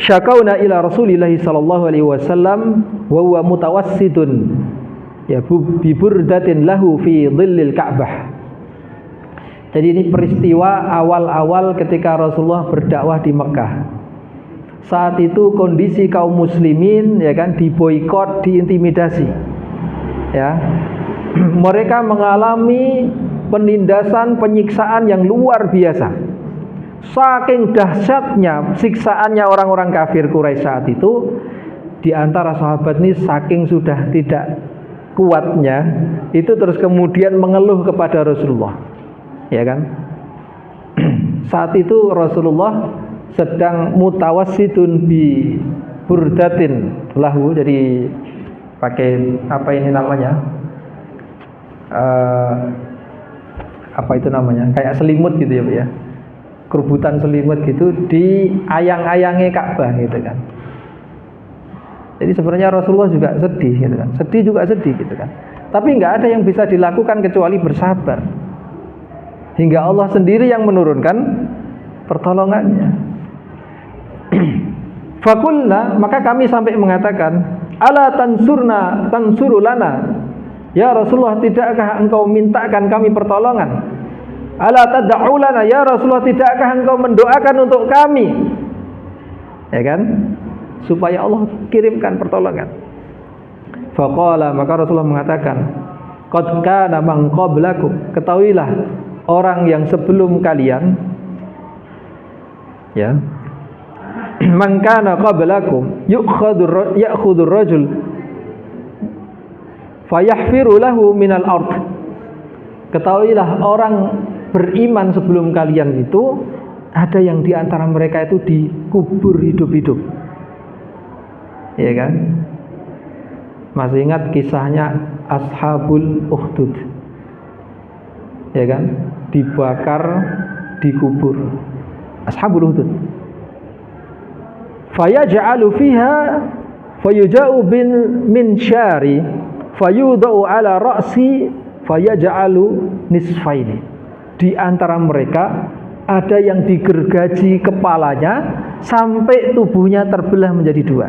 syakauna ila Rasulillah sallallahu alaihi wasallam wa huwa mutawassidun ya bi burdatin lahu fi dhillil Ka'bah. Jadi ini peristiwa awal-awal ketika Rasulullah berdakwah di Mekah. Saat itu kondisi kaum muslimin ya kan diboikot, diintimidasi. Ya. Mereka mengalami penindasan, penyiksaan yang luar biasa. Saking dahsyatnya siksaannya orang-orang kafir Quraisy saat itu, di antara sahabat ini saking sudah tidak kuatnya, itu terus kemudian mengeluh kepada Rasulullah, ya kan? Saat itu Rasulullah sedang mutawassidun bi burdatin lahu, jadi pakai apa ini namanya? Apa itu namanya? Kayak selimut gitu ya, Bu ya. Kerubutan selimut gitu di ayang-ayangnya Ka'bah gitu kan. Jadi sebenarnya Rasulullah juga sedih gitu kan. Sedih gitu kan. Tapi nggak ada yang bisa dilakukan kecuali bersabar. Hingga Allah sendiri yang menurunkan pertolongannya. Fakulna, maka kami sampai mengatakan, ala tansuru lana. Ya Rasulullah, tidakkah engkau mintakan kami pertolongan? Ala tad'u lana, ya Rasulullah, tidakkah engkau mendoakan untuk kami? Ya kan? Supaya Allah kirimkan pertolongan. Faqala, maka Rasulullah mengatakan, qad kana man qablakum, ketahuilah orang yang sebelum kalian, ya, man kana qablakum ya'khudhu rajul fayahfiru lahu minal ard. Ketahuilah orang beriman sebelum kalian itu ada yang di antara mereka itu dikubur hidup-hidup, ya kan? Masih ingat kisahnya Ashabul Ukhdud, ya kan? Dibakar, dikubur. Ashabul Ukhdud. Fayaj'alu fiha fayuja'u bin min syari fayudau ala ra'si fayaj'alu nisfaini. Di antara mereka ada yang digergaji kepalanya sampai tubuhnya terbelah menjadi dua.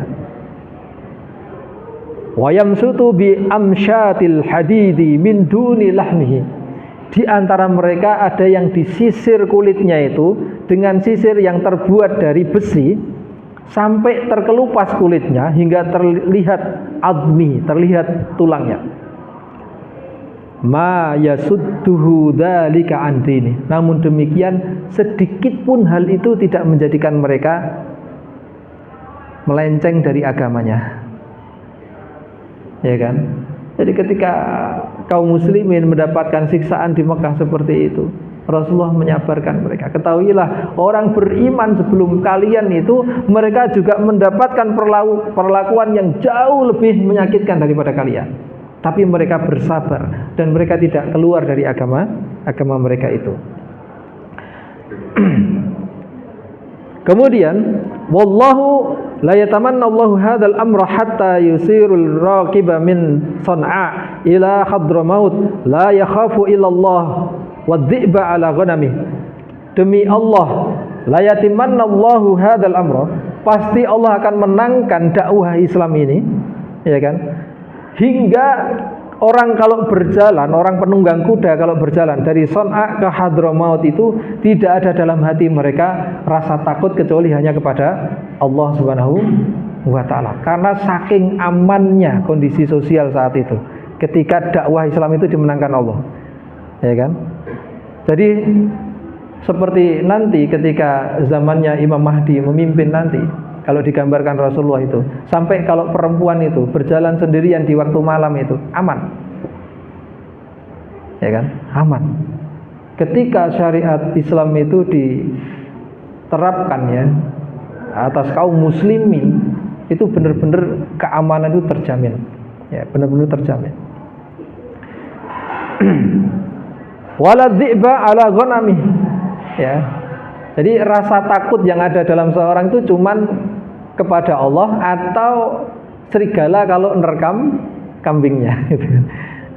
Wa yamsutu bi amsyatil hadidi min duni lahmihi. Di antara mereka ada yang disisir kulitnya itu dengan sisir yang terbuat dari besi, sampai terkelupas kulitnya hingga terlihat admi, terlihat tulangnya. Ma yasudduhu dzalika an dini. Namun demikian sedikit pun hal itu tidak menjadikan mereka melenceng dari agamanya. Ya kan? Jadi ketika kaum muslimin mendapatkan siksaan di Mekah seperti itu, Rasulullah menyabarkan mereka. Ketahuilah, orang beriman sebelum kalian itu mereka juga mendapatkan perlakuan yang jauh lebih menyakitkan daripada kalian. Tapi mereka bersabar dan mereka tidak keluar dari agama mereka itu. Kemudian, wallahu la yatamanna Allahu hadzal amra hatta yusirul raqiba min San'a ila Hadramaut la yakhafu illa Allah wadh-dhi'ba ala ghanami. Demi Allah, la yatamanna Allahu hadzal amra, pasti Allah akan menangkan dakwah Islam ini, ya kan? Hingga orang kalau berjalan, orang penunggang kuda kalau berjalan dari San'a ke Hadramaut itu tidak ada dalam hati mereka rasa takut kecuali hanya kepada Allah Subhanahu wa ta'ala. Karena saking amannya kondisi sosial saat itu ketika dakwah Islam itu dimenangkan Allah. Ya kan? Jadi seperti nanti ketika zamannya Imam Mahdi memimpin nanti, kalau digambarkan Rasulullah itu, sampai kalau perempuan itu berjalan sendirian di waktu malam itu aman. Ya kan? Aman. Ketika syariat Islam itu diterapkan ya atas kaum muslimin, itu benar-benar keamanan itu terjamin. Ya, benar-benar terjamin. Wala dzi'ba ala ghanami. Ya. Jadi rasa takut yang ada dalam seorang itu cuman kepada Allah atau serigala kalau nerekam kambingnya gitu.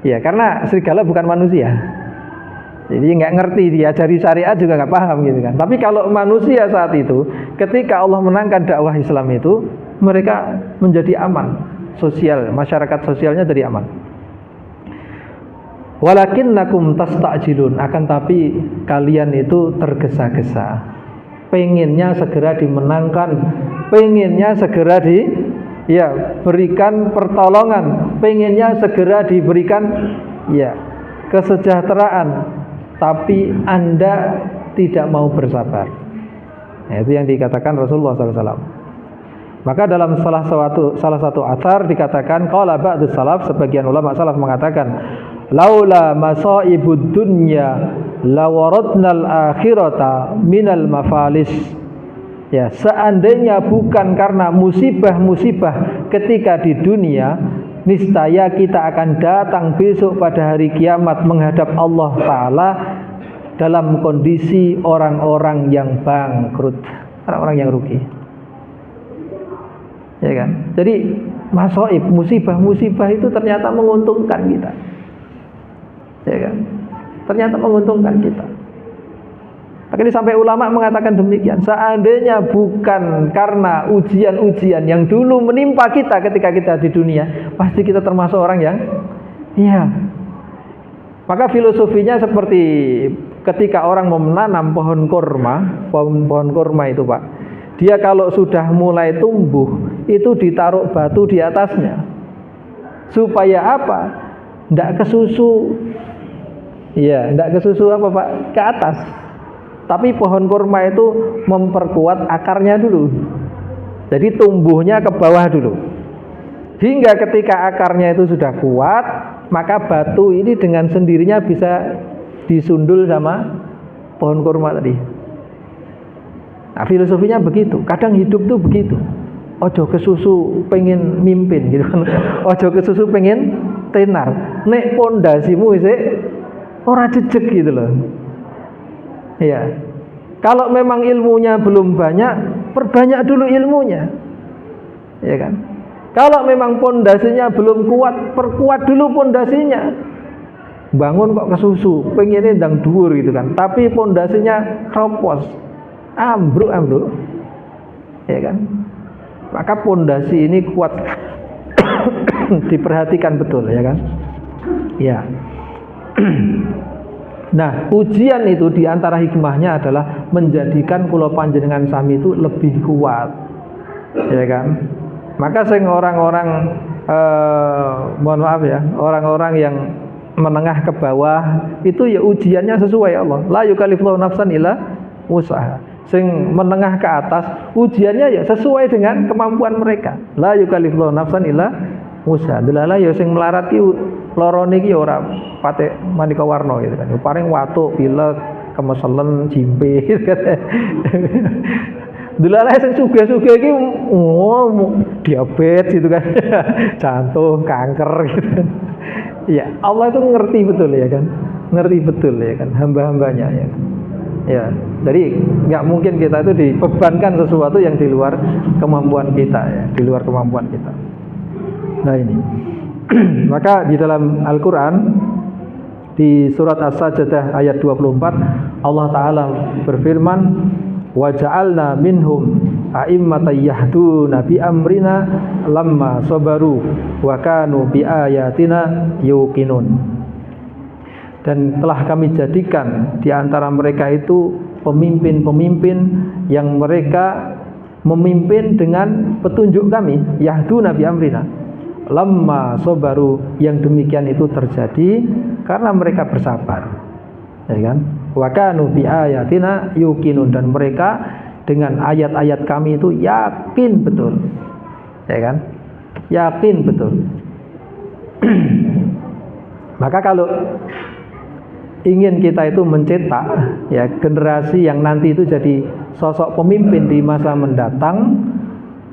Ya, karena serigala bukan manusia. Jadi nggak ngerti, diajari syariat juga nggak paham gitu kan. Tapi kalau manusia saat itu, ketika Allah menangkan dakwah Islam itu, mereka menjadi aman sosial, masyarakat sosialnya jadi aman. Walakinnakum tasta'jilun, akan tapi kalian itu tergesa-gesa, pengennya segera dimenangkan, pengennya segera berikan pertolongan, pengennya segera diberikan kesejahteraan, tapi Anda tidak mau bersabar. Nah, itu yang dikatakan Rasulullah SAW. Maka dalam salah satu athar dikatakan, qala ba'dus salaf, sebagian ulama salaf mengatakan, laula masaibud dunya lawaradnal akhirata minal mafalis. Ya, seandainya bukan karena musibah-musibah ketika di dunia, niscaya kita akan datang besok pada hari kiamat menghadap Allah Ta'ala dalam kondisi orang-orang yang bangkrut, orang-orang yang rugi. Ya kan? Jadi masaib, musibah-musibah itu ternyata menguntungkan kita. Ya kan? Ternyata menguntungkan kita. Makanya sampai ulama mengatakan demikian, seandainya bukan karena ujian-ujian yang dulu menimpa kita ketika kita di dunia, pasti kita termasuk orang yang Maka filosofinya seperti ketika orang mau menanam pohon kurma itu Pak, dia kalau sudah mulai tumbuh itu ditaruh batu di atasnya supaya apa? Tidak kesusu. Iya, tidak kesusu apa Pak? Ke atas. Tapi pohon kurma itu memperkuat akarnya dulu. Jadi tumbuhnya ke bawah dulu. Hingga ketika akarnya itu sudah kuat, maka batu ini dengan sendirinya bisa disundul sama pohon kurma tadi. Nah, filosofinya begitu. Kadang hidup tuh begitu. Ojo kesusu pengen mimpin gitu kan. Ojo kesusu pengen tenar. Nek pondasimu isih ora jejeg gitu loh. Iya. Kalau memang ilmunya belum banyak, perbanyak dulu ilmunya. Ya kan? Kalau memang pondasinya belum kuat, perkuat dulu pondasinya. Bangun kok kesusu, pengennya ndang dhuwur gitu kan. Tapi pondasinya kropos. Ambruk. Ya kan? Maka pondasi ini kuat. Diperhatikan betul, ya kan? Ya. Nah, ujian itu diantara hikmahnya adalah menjadikan kula panjenengan sami itu lebih kuat. ya kan? Maka sing orang-orang mohon maaf ya, orang-orang yang menengah ke bawah itu ya ujiannya sesuai Allah. La yukallifullahu nafsan illa wus'aha. Sing menengah ke atas ujiannya ya sesuai dengan kemampuan mereka. La yukallifullahu nafsan illa wus'aha. Delala ya sing melarat ki lorone ki ora pate maneka warna gitu kan. Paring watuk, pilek, kemeselen, jimpe gitu kan. Delala sing sugih-sugih iki diabetes gitu kan. Jantung, kanker gitu kan. Ya, Allah itu ngerti betul ya kan, ngerti betul ya kan, hamba-hambanya ya kan. Ya, jadi nggak mungkin kita itu dibebankan sesuatu yang di luar kemampuan kita ya, di luar kemampuan kita. Nah ini, maka di dalam Al-Quran di surat As-Sajdah ayat 24 Allah Taala berfirman, wa ja'alna minhum a'immatan yahduna bi amrina lamma sabaru wa kanu bi ayatina yuqinun. Dan telah kami jadikan di antara mereka itu pemimpin-pemimpin yang mereka memimpin dengan petunjuk kami, yahduna bi amrina lamma sabaru, yang demikian itu terjadi karena mereka bersabar, ya kan? Wa kanu bi ayatina yuqinun, dan mereka dengan ayat-ayat kami itu yakin betul, ya kan? Yakin betul. Maka kalau ingin kita itu mencetak ya generasi yang nanti itu jadi sosok pemimpin di masa mendatang,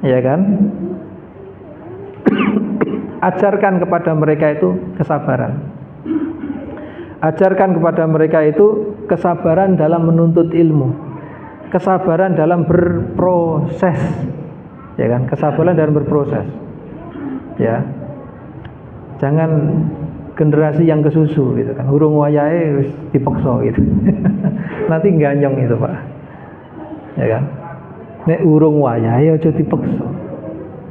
ya kan? Ajarkan kepada mereka itu kesabaran. Ajarkan kepada mereka itu kesabaran dalam menuntut ilmu, kesabaran dalam berproses, ya kan? Kesabaran dalam berproses, ya. Jangan generasi yang kesusu gitu kan, urung wayahe wis dipaksa gitu. Nanti ganyong itu Pak, ya kan? Nek urung wayahe aja dipaksa.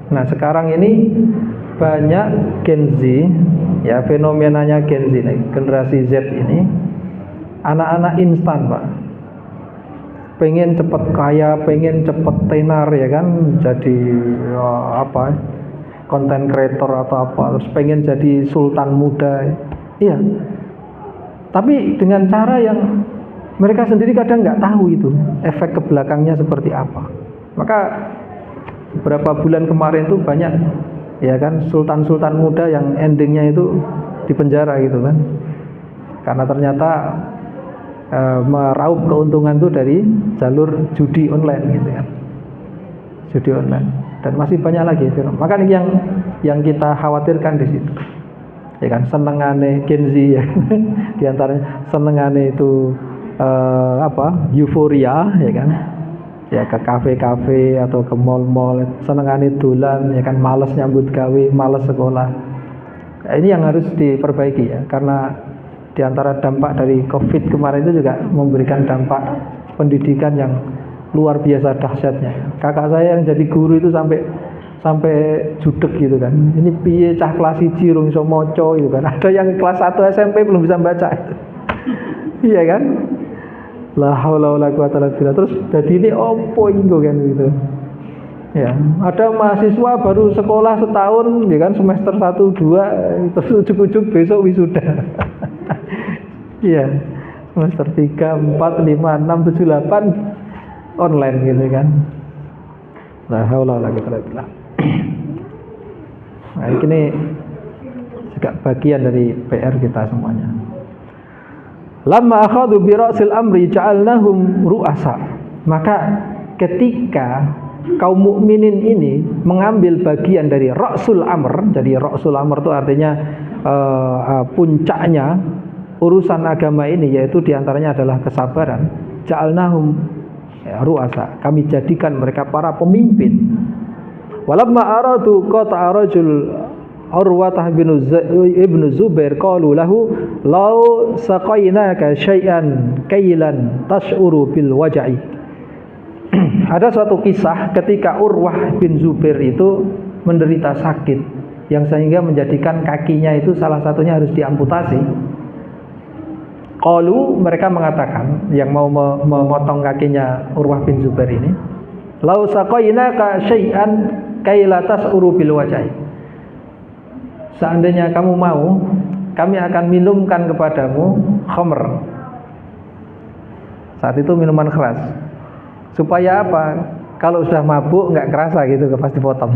Nah sekarang ini banyak Gen Z, ya fenomenanya Gen Z, generasi Z ini anak-anak instan Pak, pengen cepet kaya, pengen cepet tenar ya kan, jadi apa, konten kreator atau apa, terus pengen jadi sultan muda, iya. Tapi dengan cara yang mereka sendiri kadang nggak tahu itu efek kebelakangnya seperti apa. Maka beberapa bulan kemarin tuh banyak ya kan sultan-sultan muda yang endingnya itu di penjara gitu kan, karena ternyata meraup keuntungan tuh dari jalur judi online gitu kan, judi online. Dan masih banyak lagi film. Maka yang kita khawatirkan di situ, ya kan, senengane Gen Z ya, di antaranya senengane itu euforia, ya kan, ya ke kafe-kafe atau ke mall-mall, senengane dolan, ya kan, malas nyambut gawe, malas sekolah. Nah, ini yang harus diperbaiki ya, karena di antara dampak dari COVID kemarin itu juga memberikan dampak pendidikan yang luar biasa dahsyatnya. Kakak saya yang jadi guru itu sampai judek gitu kan. Ini piye cah kelas 1 rung iso maca gitu kan. Ada yang kelas 1 SMP belum bisa baca itu. Iya kan? La haula wala quwata illa billah. Terus dadi ini opo inggo kan gitu. Ya, ada mahasiswa baru sekolah setahun ya kan, semester 1 2 terus ujug-ujug besok wisuda. Iya. Semester 3 4 5 6 7 8 online gitu kan. La haula wala quwata illa billah. Nah, ini juga bagian dari PR kita semuanya. Lamma akhadhu bi ra'sil amri ja'alnahum ru'asa. Maka ketika kaum mukminin ini mengambil bagian dari ra'sul amr, jadi ra'sul amr itu artinya puncaknya urusan agama ini, yaitu diantaranya adalah kesabaran. Ja'alnahum ru'asa, kami jadikan mereka para pemimpin. Walamma aradu qata'a rajul Urwatah ibn Zubair qalu lahu law saqainaka syai'an kailan tash'uru bil waj'i. Ada suatu kisah ketika Urwah bin Zubair itu menderita sakit yang sehingga menjadikan kakinya itu salah satunya harus diamputasi. Qalu, mereka mengatakan yang mau memotong kakinya Urwah bin Zubair ini, lau saqainaka syai'an kai la tas'uru bil wajhi. Seandainya kamu mau, kami akan minumkan kepadamu khamr. Saat itu minuman keras. Supaya apa? Kalau sudah mabuk nggak kerasa gitu, pasti potong.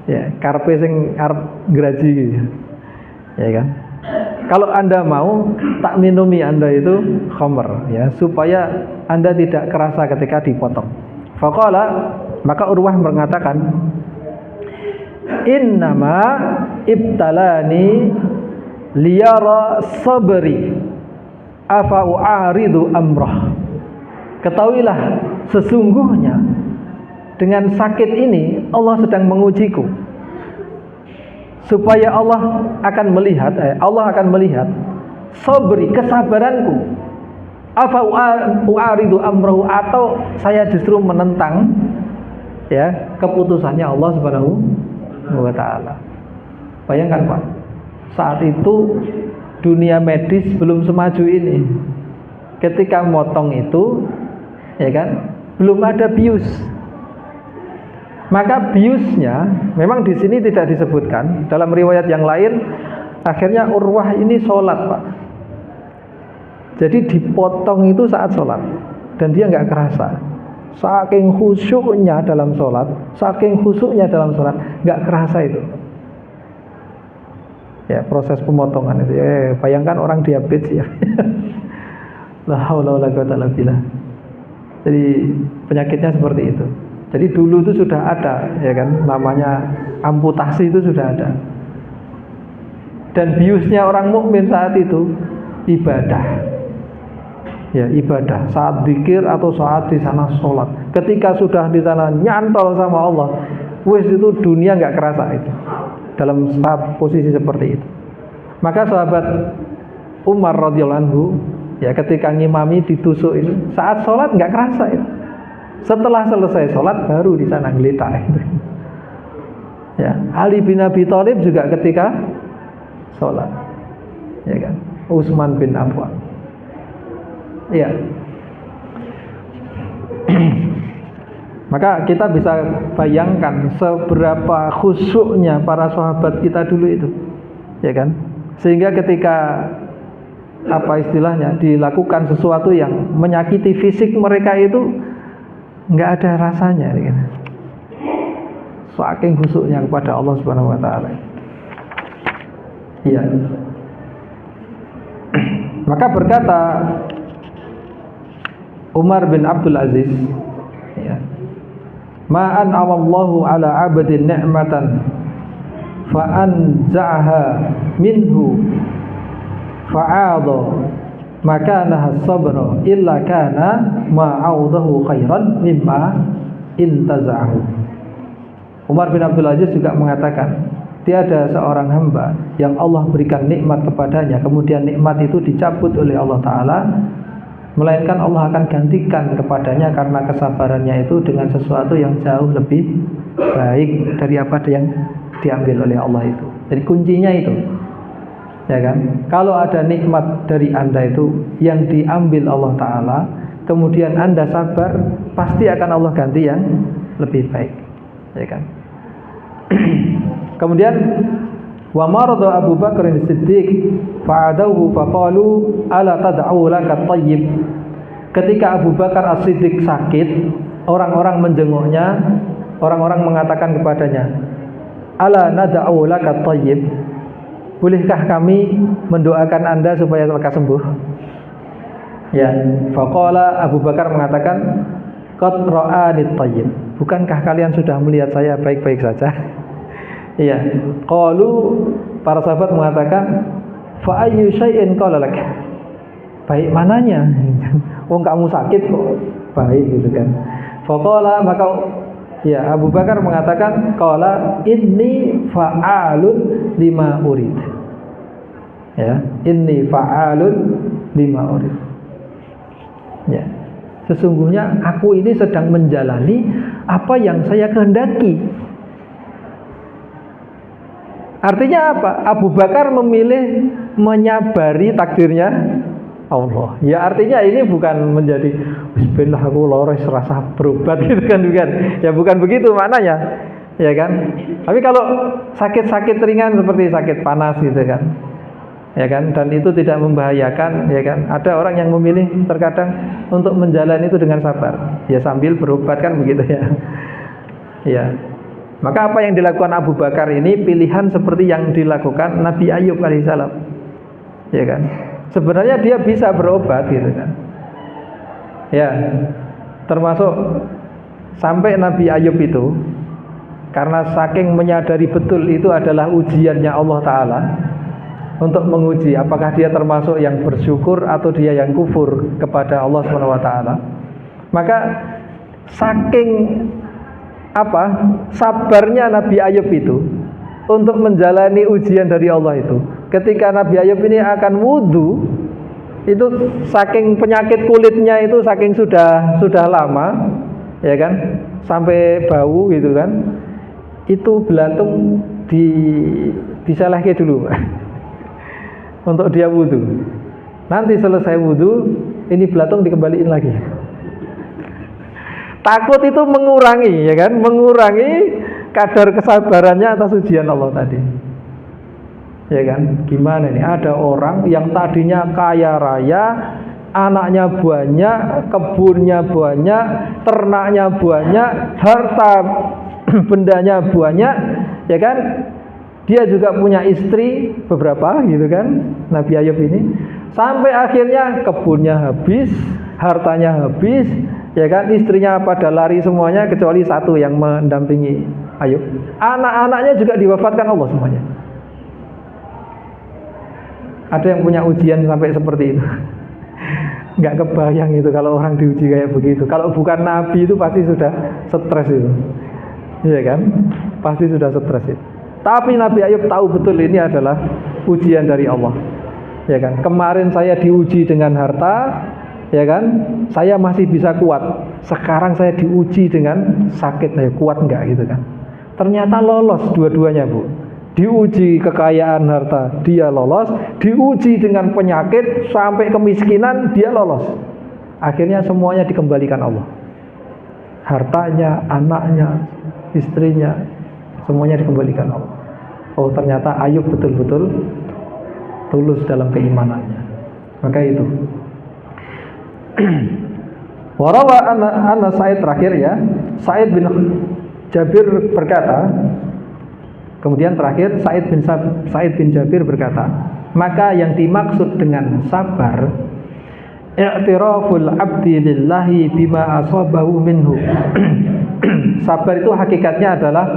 Ya, karpe sing arep graji gitu. Ya kan? Kalau Anda mau, tak minumi Anda itu khamr, ya, supaya Anda tidak kerasa ketika dipotong. Faqala, maka Urwah mengatakan, innama ibtalani liyara sabri afa u'aridu amrah. Ketahuilah, sesungguhnya dengan sakit ini Allah sedang mengujiku, supaya Allah akan melihat sabri, kesabaranku, afa u'aridu amrahu, atau saya justru menentang, ya, keputusannya Allah Subhanahu wa ta'ala. Bayangkan Pak, saat itu dunia medis belum semaju ini. Ketika motong itu, ya kan, belum ada bius. Maka biusnya memang di sini tidak disebutkan. Dalam riwayat yang lain, akhirnya Urwah ini sholat, Pak. Jadi dipotong itu saat sholat, dan dia nggak kerasa. Saking khusyuknya dalam sholat, nggak kerasa itu. Ya, proses pemotongan itu. Bayangkan orang diabetes ya. La haula wala quwwata illa billah. Jadi penyakitnya seperti itu. Jadi dulu itu sudah ada, ya kan, namanya amputasi itu sudah ada. Dan biusnya orang mukmin saat itu ibadah. Ya, ibadah, saat zikir atau saat di sana sholat. Ketika sudah di sana nyantol sama Allah, wis itu dunia nggak kerasa itu. Dalam saat posisi seperti itu. Maka sahabat Umar radhiyallahu anhu, ya, ketika ngimami ditusuk itu, saat sholat nggak kerasa itu. Setelah selesai sholat baru di sana geletak itu. Ya, Ali bin Abi Thalib juga ketika sholat, ya kan, Utsman bin Affan. Ya. Maka kita bisa bayangkan seberapa khusyuknya para sahabat kita dulu itu, ya kan? Sehingga ketika apa istilahnya dilakukan sesuatu yang menyakiti fisik mereka itu nggak ada rasanya, ya kan? Saking khusyuknya kepada Allah Subhanahu wa ta'ala. Iya. Maka berkata Umar bin Abdul Aziz, ya, ma an'amallahu ala 'abdin ni'matan fa anza'aha minhu fa'adha makanaha sabra illa kana ma'audahu khairan mimma intaza'ahu. Umar bin Abdul Aziz juga mengatakan, tiada seorang hamba yang Allah berikan nikmat kepadanya kemudian nikmat itu dicabut oleh Allah Ta'ala, melainkan Allah akan gantikan kepadanya karena kesabarannya itu dengan sesuatu yang jauh lebih baik dari apa yang diambil oleh Allah itu. Jadi kuncinya itu, ya kan, kalau ada nikmat dari Anda itu yang diambil Allah Ta'ala, kemudian Anda sabar, pasti akan Allah ganti yang lebih baik, ya kan. Kemudian wa marada Abu Bakar As-Siddiq fa'adahu faqalu ala tad'u laka tayyib. Ketika Abu Bakar As-Siddiq sakit, orang-orang menjenguknya, orang-orang mengatakan kepadanya, ala nad'u laka tayyib, bolehkah kami mendoakan Anda supaya lekas sembuh? Ya, faqala Abu Bakar mengatakan, qad ra'ani tayyib, bukankah kalian sudah melihat saya baik-baik saja? Iya. Qalu, para sahabat mengatakan, fa ayyu syai'in qala lak, baik mananya? Wong kamu sakit kok baik gitu kan. Faqala, maka ya Abu Bakar mengatakan, qala inni fa'alun lima urid. Ya, inni fa'alun lima urid. Ya. Sesungguhnya aku ini sedang menjalani apa yang saya kehendaki. Artinya apa? Abu Bakar memilih menyabari takdirnya Allah. Ya artinya ini bukan menjadi bismillah aku lores rasa berobat gitu kan, bukan. Ya bukan begitu maknanya. Ya kan? Tapi kalau sakit-sakit ringan seperti sakit panas gitu kan. Ya kan? Dan itu tidak membahayakan, ya kan? Ada orang yang memilih terkadang untuk menjalani itu dengan sabar. Ya sambil berobat kan begitu ya. Ya. Maka apa yang dilakukan Abu Bakar ini pilihan seperti yang dilakukan Nabi Ayub alaihissalam. Ya kan? Sebenarnya dia bisa berobat gitu kan. Ya, termasuk sampai Nabi Ayub itu karena saking menyadari betul itu adalah ujiannya Allah Ta'ala untuk menguji apakah dia termasuk yang bersyukur atau dia yang kufur kepada Allah SWT. Maka saking sabarnya Nabi Ayub itu untuk menjalani ujian dari Allah itu, ketika Nabi Ayub ini akan wudhu, itu saking penyakit kulitnya itu saking sudah lama, ya kan, sampai bau gitu kan, itu belatung disalahke dulu untuk dia wudhu. Nanti selesai wudhu, ini belatung dikembaliin lagi. Takut itu mengurangi, ya kan, mengurangi kadar kesabarannya atas ujian Allah tadi. Ya kan? Gimana nih? Ada orang yang tadinya kaya raya, anaknya banyak, kebunnya banyak, ternaknya banyak, harta bendanya banyak, ya kan? Dia juga punya istri beberapa gitu kan, Nabi Ayub ini. Sampai akhirnya kebunnya habis, hartanya habis, ya kan, istrinya pada lari semuanya kecuali satu yang mendampingi Ayub. Anak-anaknya juga diwafatkan Allah semuanya. Ada yang punya ujian sampai seperti itu? Nggak kebayang itu kalau orang diuji kayak begitu. Kalau bukan Nabi itu pasti sudah stres itu, iya kan? Pasti sudah stres itu. Tapi Nabi Ayub tahu betul ini adalah ujian dari Allah, ya kan? Kemarin saya diuji dengan harta, ya kan, saya masih bisa kuat. Sekarang saya diuji dengan sakit, saya kuat enggak gitu kan. Ternyata lolos dua-duanya, Bu. Diuji kekayaan harta, dia lolos. Diuji dengan penyakit sampai kemiskinan, dia lolos. Akhirnya semuanya dikembalikan Allah. Hartanya, anaknya, istrinya, semuanya dikembalikan Allah. Oh, ternyata Ayub betul-betul tulus dalam keimanannya. Maka itu. Warawa anna Sa'id terakhir ya, Sa'id bin Jabir berkata, kemudian terakhir Sa'id bin Jabir berkata, maka yang dimaksud dengan sabar i'tiraful abdi lillahi bima asabahu minhu. Sabar itu hakikatnya adalah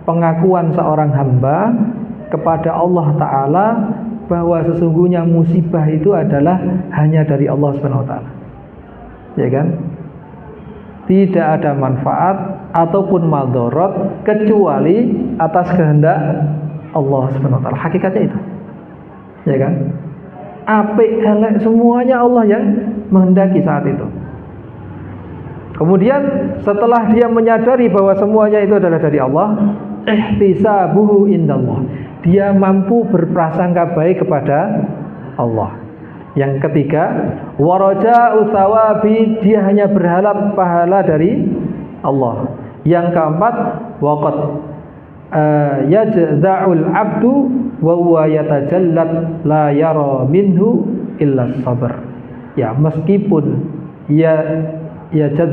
pengakuan seorang hamba kepada Allah Ta'ala bahwa sesungguhnya musibah itu adalah hanya dari Allah SWT. Ya kan? Tidak ada manfaat ataupun madharat kecuali atas kehendak Allah SWT. Hakikatnya itu, ya kan? Apik elek semuanya Allah yang menghendaki saat itu. Kemudian setelah dia menyadari bahwa semuanya itu adalah dari Allah, ihtisabuhu indallah, dia mampu berprasangka baik kepada Allah. Yang ketiga, waraja'u thawabi, dia hanya berharap pahala dari Allah. Yang keempat, waqad yajza'ul abdu wa huwa yatajallat la yara minhu illa sabr. Ya, meskipun yajza,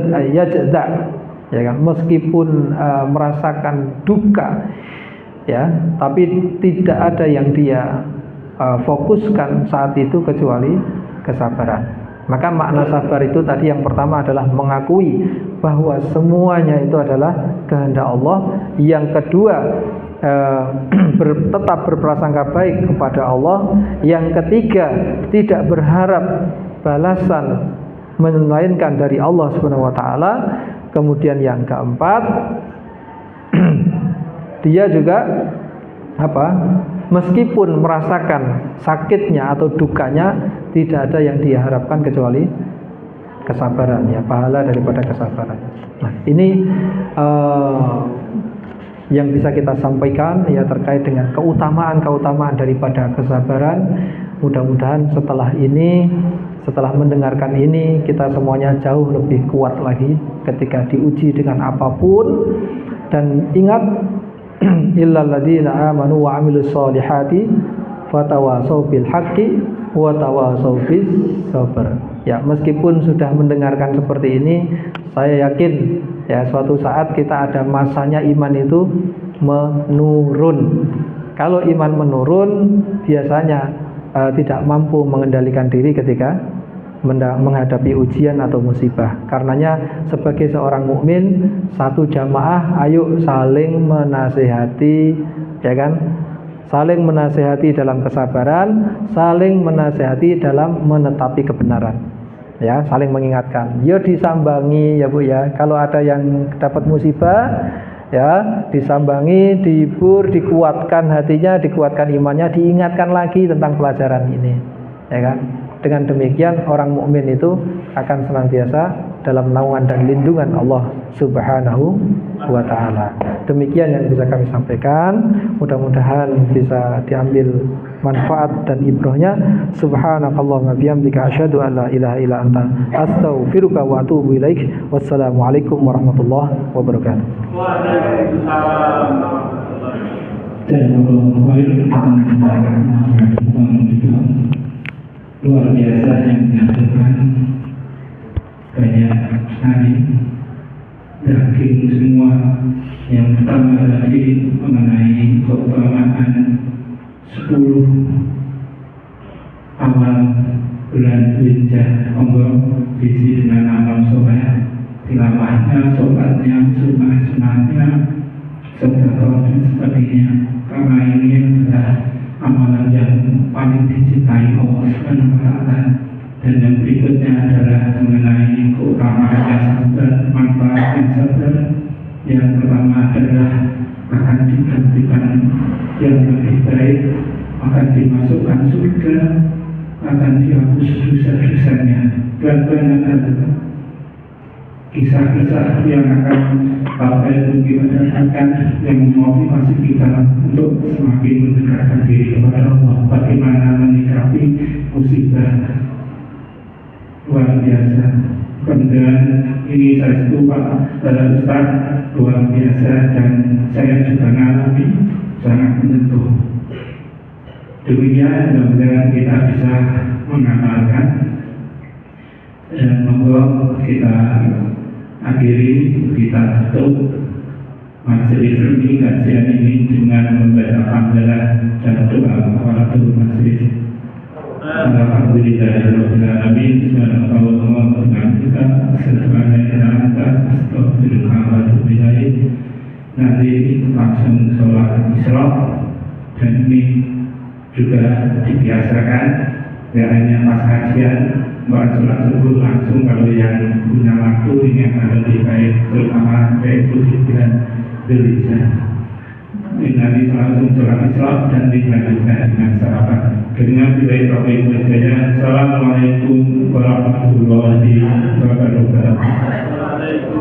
ya kan, meskipun merasakan duka, ya, tapi tidak ada yang dia fokuskan saat itu kecuali kesabaran. Maka makna sabar itu tadi yang pertama adalah mengakui bahwa semuanya itu adalah kehendak Allah. Yang kedua, tetap berprasangka baik kepada Allah. Yang ketiga, tidak berharap balasan melainkan dari Allah SWT. Kemudian yang keempat, dia juga meskipun merasakan sakitnya atau dukanya, tidak ada yang dia harapkan kecuali kesabaran, ya, pahala daripada kesabaran. Nah, ini yang bisa kita sampaikan ya terkait dengan keutamaan daripada kesabaran. Mudah-mudahan setelah ini setelah mendengarkan ini kita semuanya jauh lebih kuat lagi ketika diuji dengan apapun. Dan ingat, illal ladzina amanu wa amilus solihati fatawasau bil haqqi wa tawasau bis sabr. Ya, meskipun sudah mendengarkan seperti ini, saya yakin ya suatu saat kita ada masanya iman itu menurun. Kalau iman menurun, biasanya tidak mampu mengendalikan diri ketika menghadapi ujian atau musibah. Karenanya sebagai seorang mukmin, satu jamaah ayo saling menasehati, ya kan? Saling menasehati dalam kesabaran, saling menasehati dalam menetapi kebenaran. Ya, saling mengingatkan. Ya disambangi ya Bu ya. Kalau ada yang dapat musibah, ya disambangi, dihibur, dikuatkan hatinya, dikuatkan imannya, diingatkan lagi tentang pelajaran ini, ya kan? Dengan demikian orang mukmin itu akan senantiasa dalam naungan dan lindungan Allah Subhanahu wa ta'ala. Demikian yang bisa kami sampaikan, mudah-mudahan bisa diambil manfaat dan ibrahnya. Subhanakallahumma bihamdika asyhadu an la ilaha illa anta astaghfiruka wa atubu ilaik. Wassalamualaikum warahmatullahi wabarakatuh. Waalaikumsalam. Luar biasa yang dilakukan banyak sekali daging semua. Yang pertama tadi mengenai keutamaan 10 awal bulan Dzulhijjah, Allah diisi dengan amal soleh, tilawahnya, sholatnya, sunnah-sunnahnya, sedekah dan sebagainya. Karena ini adalah amalan yang paling dicintai Allah Subhanahu wa ta'ala. Dan yang berikutnya adalah mengenai keutamaannya sabar, manfaatnya sabar. Yang pertama adalah akan digantikan yang lebih baik, akan dimasukkan surga, akan dihapus dosa-dosanya. Dan banyak adalah kisah-kisah yang akan Bapak itu kita dapatkan yang memotivasi kita untuk semakin mendekatkan diri kepada Allah. Bagaimana menyikapi musibah luar biasa. Kemudian ini saya setuju Pak Ustaz, luar biasa, dan saya juga mengalami sangat menyentuh. Demikian mudah-mudahan kita bisa mengamalkan. Dan monggo kita akhiri, kita tutup majelis ini, kajian ini dengan membaca hamdalah dan doa kafaratul majelis. Alhamdulillahirabbil alamin. Subhanallahumma wa bihamdika asyhadu an la ilaha illa anta astaghfiruka wa atubu ilaik. Nanti langsung sholat Isra, dan ini juga dibiasakan, ya hanya pas kajian sholat subuh langsung. Kalau yang punya waktu ini akan lebih baik, terutama yaitu di bulan Dzulhijjah. Ini nanti langsung sholat Isra dan dilanjutkan dengan sarapan. Dengan wilayah Taufiq Hidayah. Assalamualaikum warahmatullahi wabarakatuh.